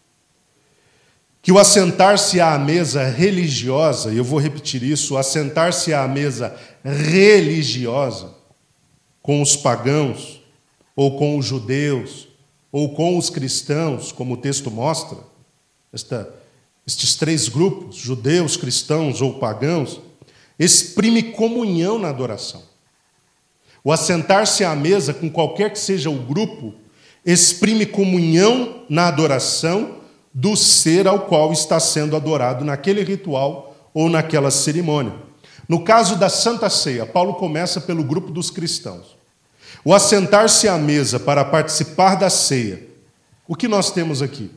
que o assentar-se à mesa religiosa, e eu vou repetir isso, o assentar-se à mesa religiosa, com os pagãos, ou com os judeus, ou com os cristãos, como o texto mostra, estes três grupos, judeus, cristãos ou pagãos, exprime comunhão na adoração. O assentar-se à mesa, com qualquer que seja o grupo, exprime comunhão na adoração do ser ao qual está sendo adorado naquele ritual ou naquela cerimônia. No caso da Santa Ceia, Paulo começa pelo grupo dos cristãos. O assentar-se à mesa para participar da ceia, o que nós temos aqui?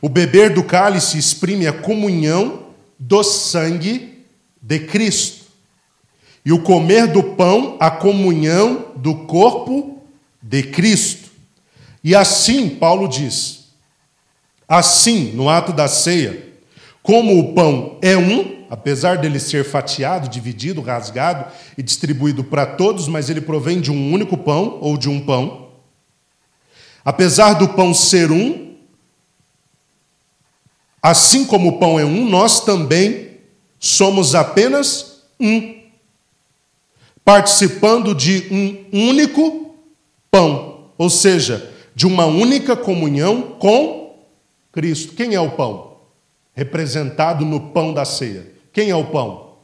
O beber do cálice exprime a comunhão do sangue de Cristo. E o comer do pão, a comunhão do corpo de Cristo. E assim, Paulo diz, assim, no ato da ceia, como o pão é um, apesar dele ser fatiado, dividido, rasgado e distribuído para todos, mas ele provém de um único pão, ou de um pão. Apesar do pão ser um, assim como o pão é um, nós também somos apenas um, participando de um único pão, ou seja, de uma única comunhão com Cristo. Quem é o pão? Representado no pão da ceia. Quem é o pão?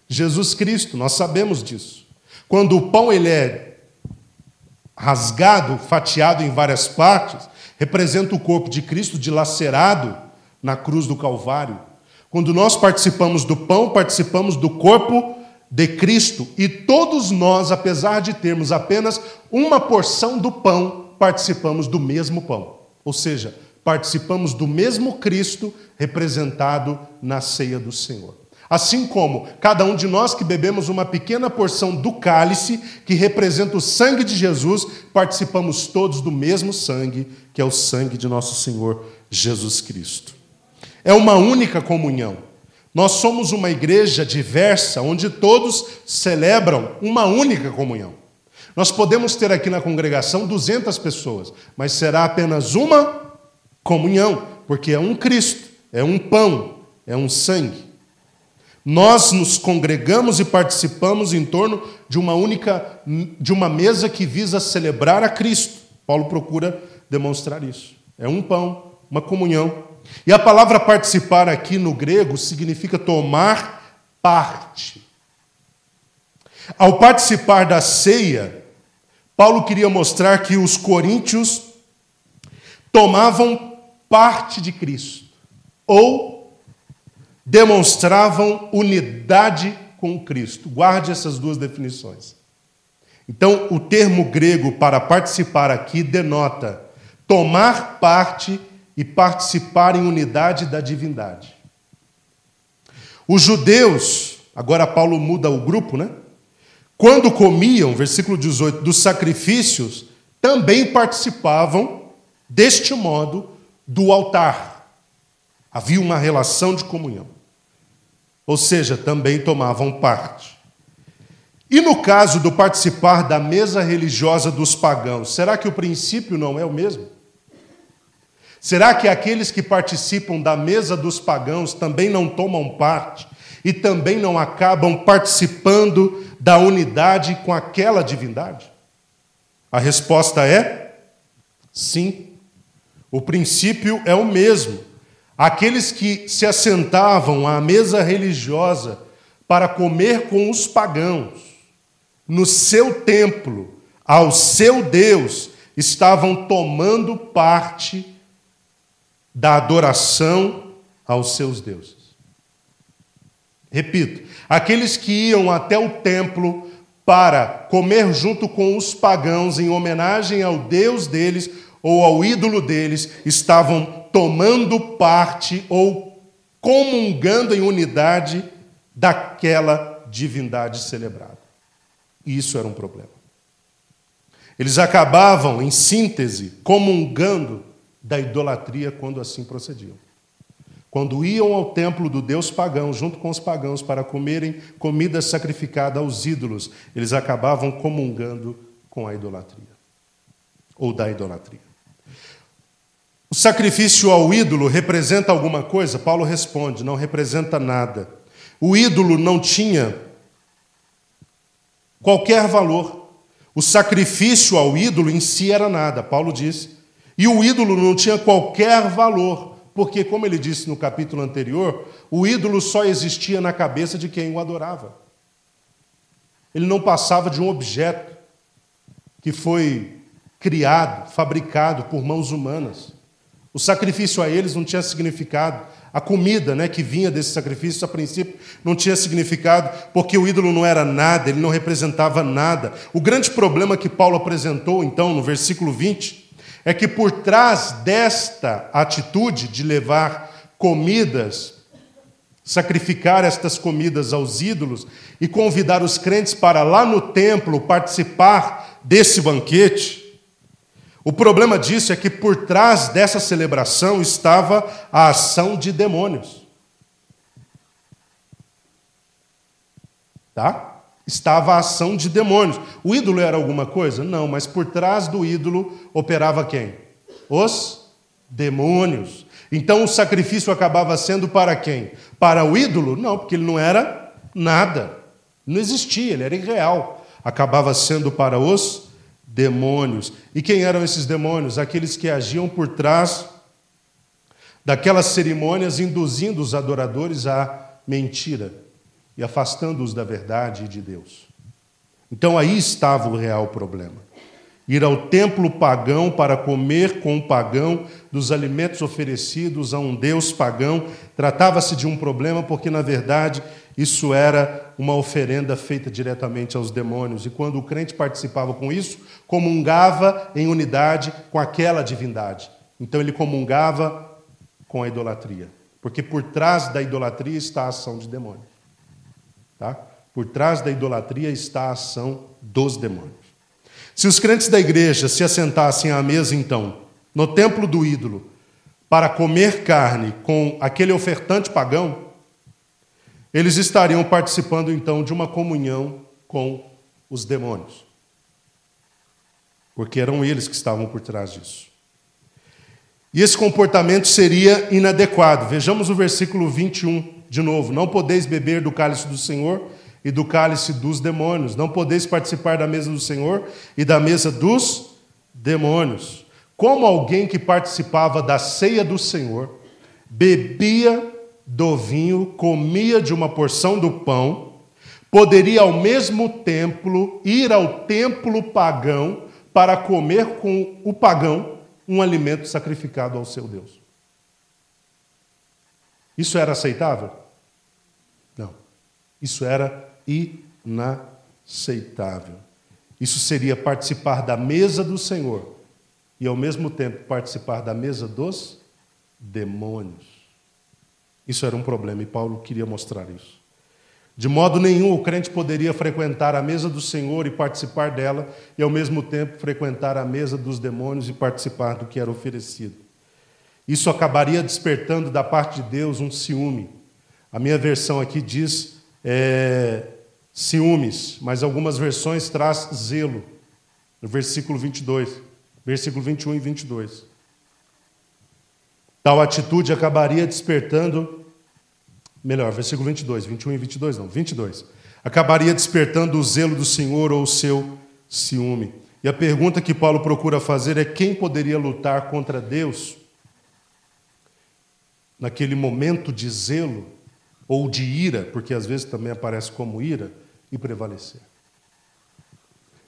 Jesus Cristo, nós sabemos disso. Quando o pão ele é rasgado, fatiado em várias partes, representa o corpo de Cristo dilacerado na cruz do Calvário. Quando nós participamos do pão, participamos do corpo de Cristo, e todos nós, apesar de termos apenas uma porção do pão, participamos do mesmo pão. Ou seja, participamos do mesmo Cristo representado na ceia do Senhor. Assim como cada um de nós que bebemos uma pequena porção do cálice, que representa o sangue de Jesus, participamos todos do mesmo sangue, que é o sangue de nosso Senhor Jesus Cristo. É uma única comunhão. Nós somos uma igreja diversa, onde todos celebram uma única comunhão. Nós podemos ter aqui na congregação 200 pessoas, mas será apenas uma comunhão, porque é um Cristo, é um pão, é um sangue. Nós nos congregamos e participamos em torno de uma mesa que visa celebrar a Cristo. Paulo procura demonstrar isso. É um pão, uma comunhão. E a palavra participar aqui no grego significa tomar parte. Ao participar da ceia, Paulo queria mostrar que os coríntios tomavam parte de Cristo, ou demonstravam unidade com Cristo. Guarde essas duas definições. Então, o termo grego para participar aqui denota tomar parte e participar em unidade da divindade. Os judeus, agora Paulo muda o grupo, né? Quando comiam, versículo 18, dos sacrifícios, também participavam, deste modo, do altar. Havia uma relação de comunhão. Ou seja, também tomavam parte. E no caso do participar da mesa religiosa dos pagãos, será que o princípio não é o mesmo? Será que aqueles que participam da mesa dos pagãos também não tomam parte e também não acabam participando da unidade com aquela divindade? A resposta é sim. O princípio é o mesmo. Aqueles que se assentavam à mesa religiosa para comer com os pagãos, no seu templo, ao seu Deus, estavam tomando parte da adoração aos seus deuses. Repito, aqueles que iam até o templo para comer junto com os pagãos em homenagem ao Deus deles ou ao ídolo deles, estavam tomando parte ou comungando em unidade daquela divindade celebrada. E isso era um problema. Eles acabavam, em síntese, comungando da idolatria quando assim procediam. Quando iam ao templo do deus pagão, junto com os pagãos, para comerem comida sacrificada aos ídolos, eles acabavam comungando com a idolatria, ou da idolatria. O sacrifício ao ídolo representa alguma coisa? Paulo responde, não representa nada. O ídolo não tinha qualquer valor. O sacrifício ao ídolo em si era nada, Paulo disse. E o ídolo não tinha qualquer valor, porque, como ele disse no capítulo anterior, o ídolo só existia na cabeça de quem o adorava. Ele não passava de um objeto que foi criado, fabricado por mãos humanas. O sacrifício a eles não tinha significado. A comida, que vinha desse sacrifício, a princípio, não tinha significado, porque o ídolo não era nada, ele não representava nada. O grande problema que Paulo apresentou, então, no versículo 20, é que por trás desta atitude de levar comidas, sacrificar estas comidas aos ídolos e convidar os crentes para lá no templo participar desse banquete, o problema disso é que por trás dessa celebração estava a ação de demônios. Tá? Estava a ação de demônios. O ídolo era alguma coisa? Não, mas por trás do ídolo operava quem? Os demônios. Então o sacrifício acabava sendo para quem? Para o ídolo? Não, porque ele não era nada. Não existia, ele era irreal. Acabava sendo para os demônios. E quem eram esses demônios? Aqueles que agiam por trás daquelas cerimônias, induzindo os adoradores à mentira e afastando-os da verdade e de Deus. Então aí estava o real problema. Ir ao templo pagão para comer com o pagão dos alimentos oferecidos a um deus pagão, tratava-se de um problema porque, na verdade, isso era uma oferenda feita diretamente aos demônios. E quando o crente participava com isso, comungava em unidade com aquela divindade. Então ele comungava com a idolatria. Porque por trás da idolatria está a ação de demônios. Tá? Por trás da idolatria está a ação dos demônios. Se os crentes da igreja se assentassem à mesa, então, no templo do ídolo, para comer carne com aquele ofertante pagão, eles estariam participando, então, de uma comunhão com os demônios. Porque eram eles que estavam por trás disso. E esse comportamento seria inadequado. Vejamos o versículo 21 de novo. Não podeis beber do cálice do Senhor e do cálice dos demônios. Não podeis participar da mesa do Senhor e da mesa dos demônios. Como alguém que participava da ceia do Senhor, bebia do vinho, comia de uma porção do pão, poderia ao mesmo tempo ir ao templo pagão para comer com o pagão um alimento sacrificado ao seu Deus. Isso era aceitável? Não. Isso era inaceitável. Isso seria participar da mesa do Senhor e, ao mesmo tempo, participar da mesa dos demônios. Isso era um problema e Paulo queria mostrar isso. De modo nenhum o crente poderia frequentar a mesa do Senhor e participar dela e, ao mesmo tempo, frequentar a mesa dos demônios e participar do que era oferecido. Isso acabaria despertando da parte de Deus um ciúme. A minha versão aqui diz ciúmes, mas algumas versões traz zelo. No versículo 22, versículo 21 e 22. Tal atitude acabaria despertando, versículo 22, 21 e 22 não, 22. Acabaria despertando o zelo do Senhor ou o seu ciúme. E a pergunta que Paulo procura fazer é: quem poderia lutar contra Deus naquele momento de zelo ou de ira, porque às vezes também aparece como ira, e prevalecer?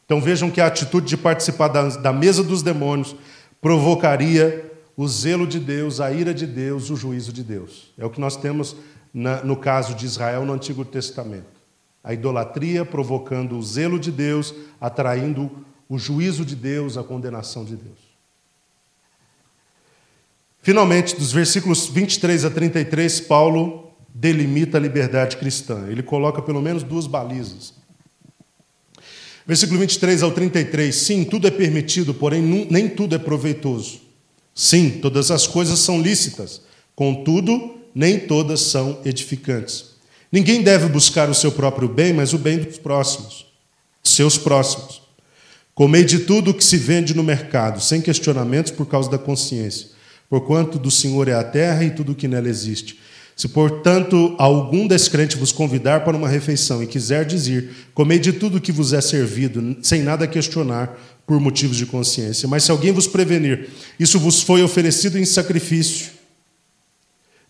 Então vejam que a atitude de participar da mesa dos demônios provocaria o zelo de Deus, a ira de Deus, o juízo de Deus. É o que nós temos no caso de Israel no Antigo Testamento. A idolatria provocando o zelo de Deus, atraindo o juízo de Deus, a condenação de Deus. Finalmente, dos versículos 23 a 33, Paulo delimita a liberdade cristã. Ele coloca pelo menos duas balizas. Versículo 23 ao 33. Sim, tudo é permitido, porém nem tudo é proveitoso. Sim, todas as coisas são lícitas, contudo, nem todas são edificantes. Ninguém deve buscar o seu próprio bem, mas o bem dos próximos, seus próximos. Comei de tudo o que se vende no mercado, sem questionamentos por causa da consciência, porquanto do Senhor é a terra e tudo o que nela existe. Se, portanto, algum descrente vos convidar para uma refeição e quiser dizer, comei de tudo o que vos é servido, sem nada questionar por motivos de consciência. Mas se alguém vos prevenir, isso vos foi oferecido em sacrifício.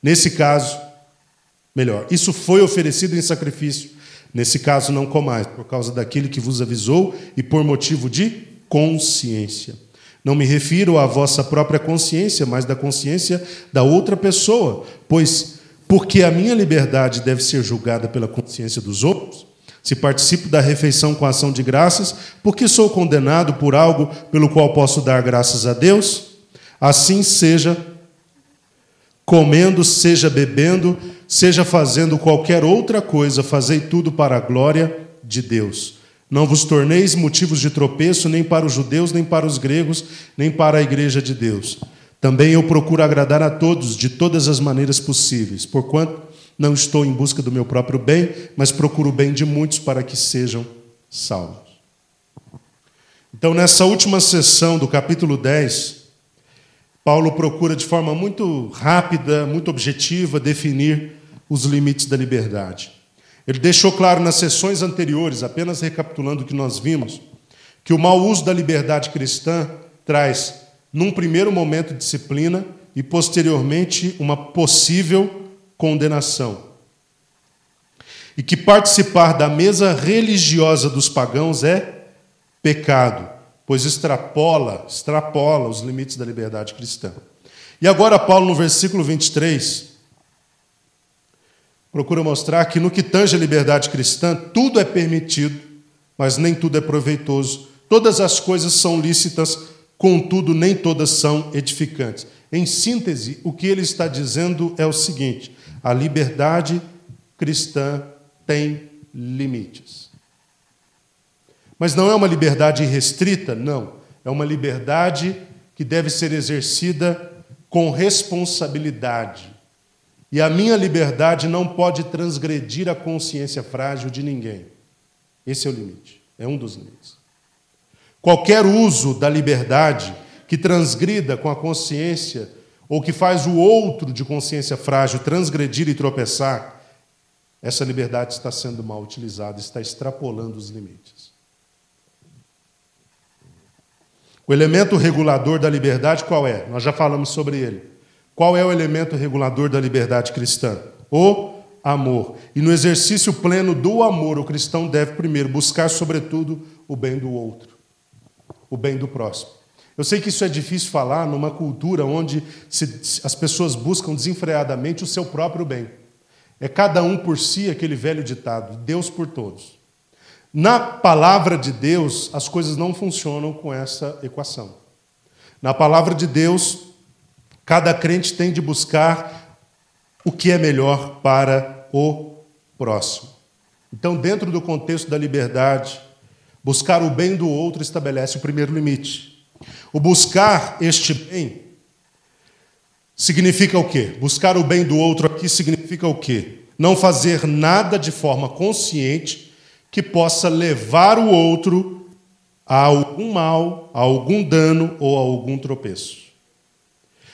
Nesse caso, isso foi oferecido em sacrifício. Nesse caso, não comais, por causa daquele que vos avisou e por motivo de consciência. Não me refiro à vossa própria consciência, mas da consciência da outra pessoa, porque a minha liberdade deve ser julgada pela consciência dos outros. Se participo da refeição com ação de graças, porque sou condenado por algo pelo qual posso dar graças a Deus? Assim seja comendo, seja bebendo, seja fazendo qualquer outra coisa, fazei tudo para a glória de Deus. Não vos torneis motivos de tropeço nem para os judeus, nem para os gregos, nem para a igreja de Deus. Também eu procuro agradar a todos, de todas as maneiras possíveis, porquanto não estou em busca do meu próprio bem, mas procuro o bem de muitos para que sejam salvos. Então, nessa última sessão do capítulo 10, Paulo procura de forma muito rápida, muito objetiva, definir os limites da liberdade. Ele deixou claro nas sessões anteriores, apenas recapitulando o que nós vimos, que o mau uso da liberdade cristã traz, num primeiro momento, disciplina e, posteriormente, uma possível condenação. E que participar da mesa religiosa dos pagãos é pecado, pois extrapola os limites da liberdade cristã. E agora Paulo, no versículo 23, procura mostrar que no que tange a liberdade cristã, tudo é permitido, mas nem tudo é proveitoso. Todas as coisas são lícitas, contudo, nem todas são edificantes. Em síntese, o que ele está dizendo é o seguinte: a liberdade cristã tem limites. Mas não é uma liberdade irrestrita, não. É uma liberdade que deve ser exercida com responsabilidade. E a minha liberdade não pode transgredir a consciência frágil de ninguém. Esse é o limite, é um dos limites. Qualquer uso da liberdade que transgrida com a consciência ou que faz o outro de consciência frágil transgredir e tropeçar, essa liberdade está sendo mal utilizada, está extrapolando os limites. O elemento regulador da liberdade qual é? Nós já falamos sobre ele. Qual é o elemento regulador da liberdade cristã? O amor. E no exercício pleno do amor, o cristão deve primeiro buscar, sobretudo, o bem do outro, o bem do próximo. Eu sei que isso é difícil falar numa cultura onde as pessoas buscam desenfreadamente o seu próprio bem. É cada um por si, aquele velho ditado, Deus por todos. Na palavra de Deus, as coisas não funcionam com essa equação. Na palavra de Deus, cada crente tem de buscar o que é melhor para o próximo. Então, dentro do contexto da liberdade, buscar o bem do outro estabelece o primeiro limite. O buscar este bem significa o quê? Buscar o bem do outro aqui significa o quê? Não fazer nada de forma consciente que possa levar o outro a algum mal, a algum dano ou a algum tropeço.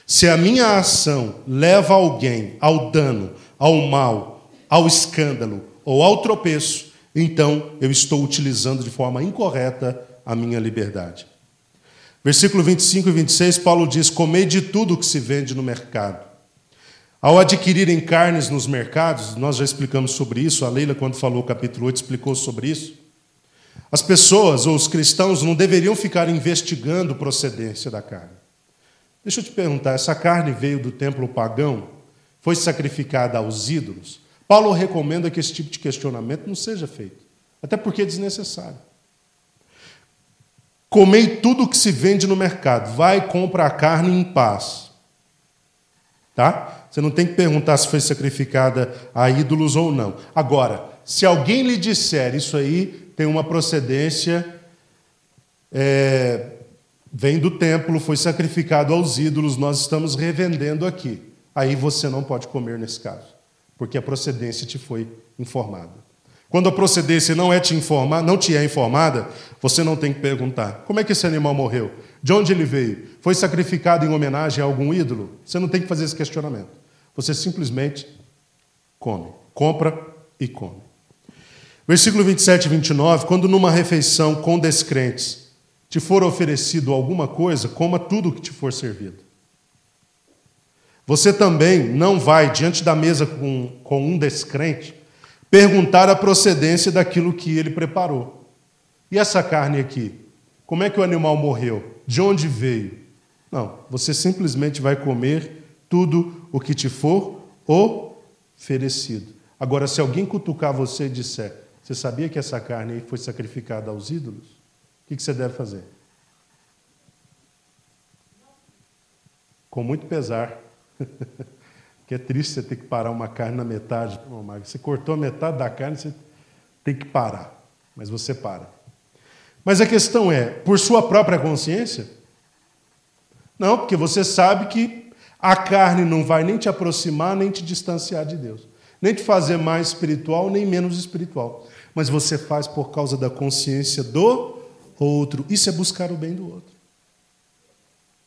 Se a minha ação leva alguém ao dano, ao mal, ao escândalo ou ao tropeço, então eu estou utilizando de forma incorreta a minha liberdade. Versículo 25 e 26, Paulo diz: comei de tudo que se vende no mercado. Ao adquirirem carnes nos mercados, nós já explicamos sobre isso, a Leila, quando falou o capítulo 8, explicou sobre isso. As pessoas, ou os cristãos, não deveriam ficar investigando a procedência da carne. Deixa eu te perguntar, essa carne veio do templo pagão? Foi sacrificada aos ídolos? Paulo recomenda que esse tipo de questionamento não seja feito, até porque é desnecessário. Comei tudo que se vende no mercado. Vai e compra a carne em paz. Tá? Você não tem que perguntar se foi sacrificada a ídolos ou não. Agora, se alguém lhe disser isso aí tem uma procedência, vem do templo, foi sacrificado aos ídolos, nós estamos revendendo aqui. Aí você não pode comer nesse caso, porque a procedência te foi informada. Quando a procedência não te é informada, você não tem que perguntar: como é que esse animal morreu? De onde ele veio? Foi sacrificado em homenagem a algum ídolo? Você não tem que fazer esse questionamento. Você simplesmente come. Compra e come. Versículo 27 e 29, quando numa refeição com descrentes te for oferecido alguma coisa, coma tudo o que te for servido. Você também não vai, diante da mesa com um descrente, perguntar a procedência daquilo que ele preparou. E essa carne aqui? Como é que o animal morreu? De onde veio? Não, você simplesmente vai comer tudo o que te for oferecido. Agora, se alguém cutucar você e disser: você sabia que essa carne aí foi sacrificada aos ídolos? O que você deve fazer? Com muito pesar. Que é triste você ter que parar uma carne na metade. Você cortou a metade da carne, você tem que parar. Mas você para. Mas a questão é, por sua própria consciência? Não, porque você sabe que a carne não vai nem te aproximar, nem te distanciar de Deus. Nem te fazer mais espiritual, nem menos espiritual. Mas você faz por causa da consciência do outro. Isso é buscar o bem do outro.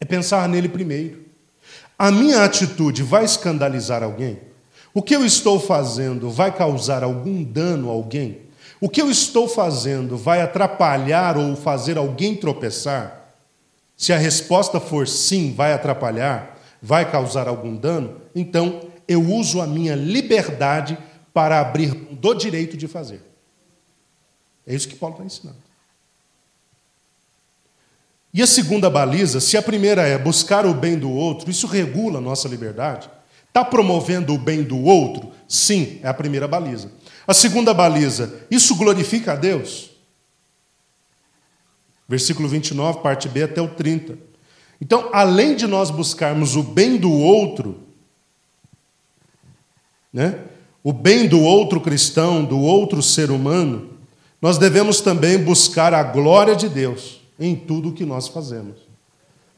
É pensar nele primeiro. A minha atitude vai escandalizar alguém? O que eu estou fazendo vai causar algum dano a alguém? O que eu estou fazendo vai atrapalhar ou fazer alguém tropeçar? Se a resposta for sim, vai atrapalhar, vai causar algum dano, então eu uso a minha liberdade para abrir do direito de fazer. É isso que Paulo está ensinando. E a segunda baliza, se a primeira é buscar o bem do outro, isso regula a nossa liberdade? Está promovendo o bem do outro? Sim, é a primeira baliza. A segunda baliza, isso glorifica a Deus? Versículo 29, parte B até o 30. Então, além de nós buscarmos o bem do outro, né, o bem do outro cristão, do outro ser humano, nós devemos também buscar a glória de Deus em tudo o que nós fazemos.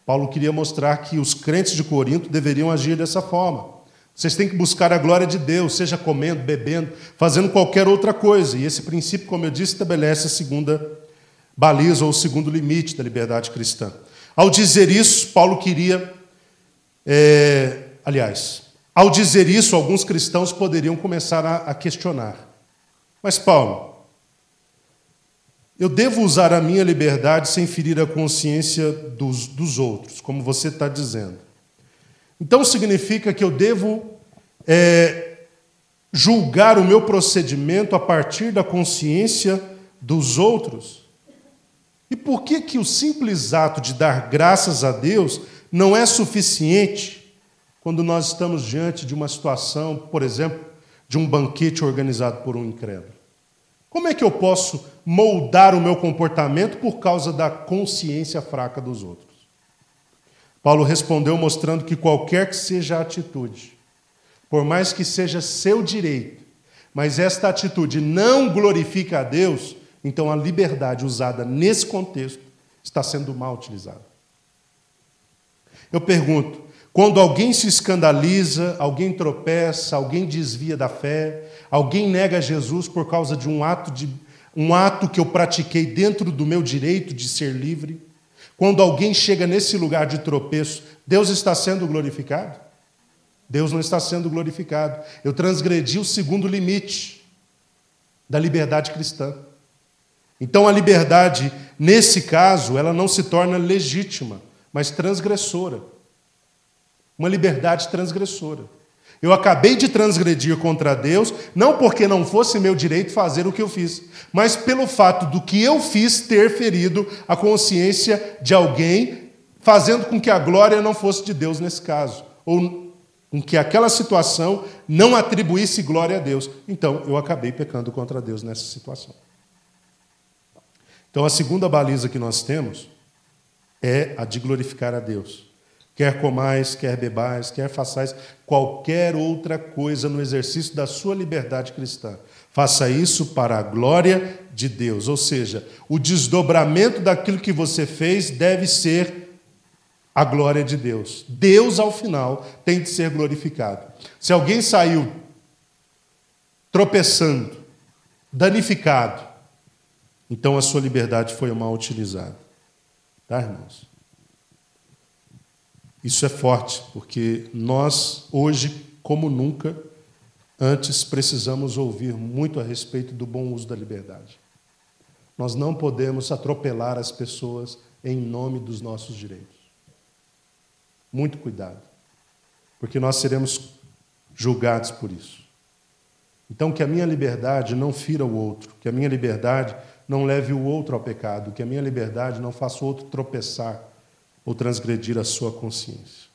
Paulo queria mostrar que os crentes de Corinto deveriam agir dessa forma. Vocês têm que buscar a glória de Deus, seja comendo, bebendo, fazendo qualquer outra coisa. E esse princípio, como eu disse, estabelece a segunda baliza ou o segundo limite da liberdade cristã. Ao dizer isso, Paulo queria... ao dizer isso, alguns cristãos poderiam começar a questionar. Mas, Paulo, eu devo usar a minha liberdade sem ferir a consciência dos outros, como você está dizendo. Então significa que eu devo julgar o meu procedimento a partir da consciência dos outros? E por que que o simples ato de dar graças a Deus não é suficiente quando nós estamos diante de uma situação, por exemplo, de um banquete organizado por um incrédulo? Como é que eu posso moldar o meu comportamento por causa da consciência fraca dos outros? Paulo respondeu mostrando que qualquer que seja a atitude, por mais que seja seu direito, mas esta atitude não glorifica a Deus, então a liberdade usada nesse contexto está sendo mal utilizada. Eu pergunto, quando alguém se escandaliza, alguém tropeça, alguém desvia da fé, alguém nega Jesus por causa de um ato que eu pratiquei dentro do meu direito de ser livre, quando alguém chega nesse lugar de tropeço, Deus está sendo glorificado? Deus não está sendo glorificado. Eu transgredi o segundo limite da liberdade cristã. Então a liberdade, nesse caso, ela não se torna legítima, mas transgressora. Uma liberdade transgressora. Eu acabei de transgredir contra Deus, não porque não fosse meu direito fazer o que eu fiz, mas pelo fato do que eu fiz ter ferido a consciência de alguém, fazendo com que a glória não fosse de Deus nesse caso, ou com que aquela situação não atribuísse glória a Deus. Então, eu acabei pecando contra Deus nessa situação. Então, a segunda baliza que nós temos é a de glorificar a Deus. Quer comais, quer bebais, quer façais qualquer outra coisa no exercício da sua liberdade cristã. Faça isso para a glória de Deus. Ou seja, o desdobramento daquilo que você fez deve ser a glória de Deus. Deus, ao final, tem de ser glorificado. Se alguém saiu tropeçando, danificado, então a sua liberdade foi mal utilizada. Tá, irmãos? Isso é forte, porque nós, hoje, como nunca, antes precisamos ouvir muito a respeito do bom uso da liberdade. Nós não podemos atropelar as pessoas em nome dos nossos direitos. Muito cuidado, porque nós seremos julgados por isso. Então, que a minha liberdade não fira o outro, que a minha liberdade não leve o outro ao pecado, que a minha liberdade não faça o outro tropeçar ou transgredir a sua consciência.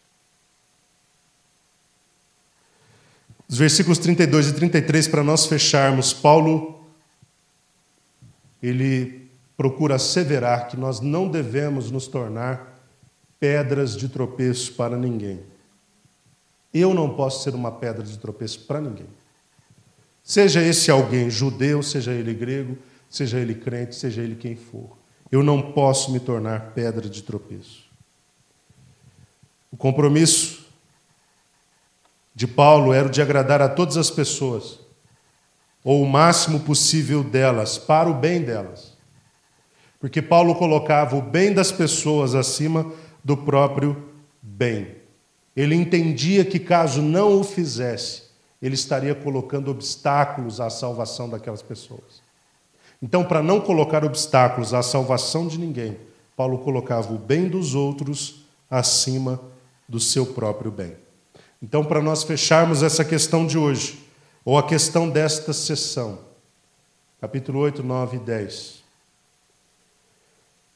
Os versículos 32 e 33, para nós fecharmos, Paulo, ele procura asseverar que nós não devemos nos tornar pedras de tropeço para ninguém. Eu não posso ser uma pedra de tropeço para ninguém. Seja esse alguém judeu, seja ele grego, seja ele crente, seja ele quem for. Eu não posso me tornar pedra de tropeço. O compromisso de Paulo era o de agradar a todas as pessoas, ou o máximo possível delas, para o bem delas. Porque Paulo colocava o bem das pessoas acima do próprio bem. Ele entendia que, caso não o fizesse, ele estaria colocando obstáculos à salvação daquelas pessoas. Então, para não colocar obstáculos à salvação de ninguém, Paulo colocava o bem dos outros acima do seu próprio bem. Então, para nós fecharmos essa questão de hoje, ou a questão desta sessão, capítulo 8, 9 e 10,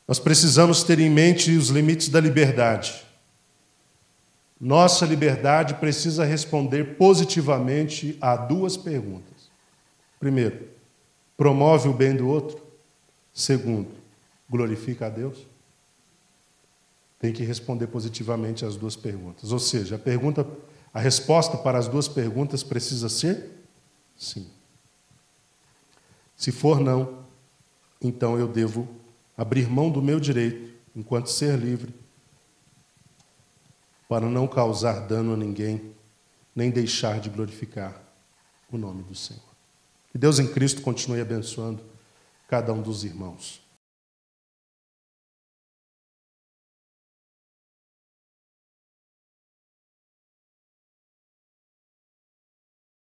nós precisamos ter em mente os limites da liberdade. Nossa liberdade precisa responder positivamente a duas perguntas. Primeiro, promove o bem do outro? Segundo, glorifica a Deus? Tem que responder positivamente às duas perguntas. Ou seja, a resposta para as duas perguntas precisa ser sim. Se for não, então eu devo abrir mão do meu direito, enquanto ser livre, para não causar dano a ninguém, nem deixar de glorificar o nome do Senhor. Que Deus em Cristo continue abençoando cada um dos irmãos.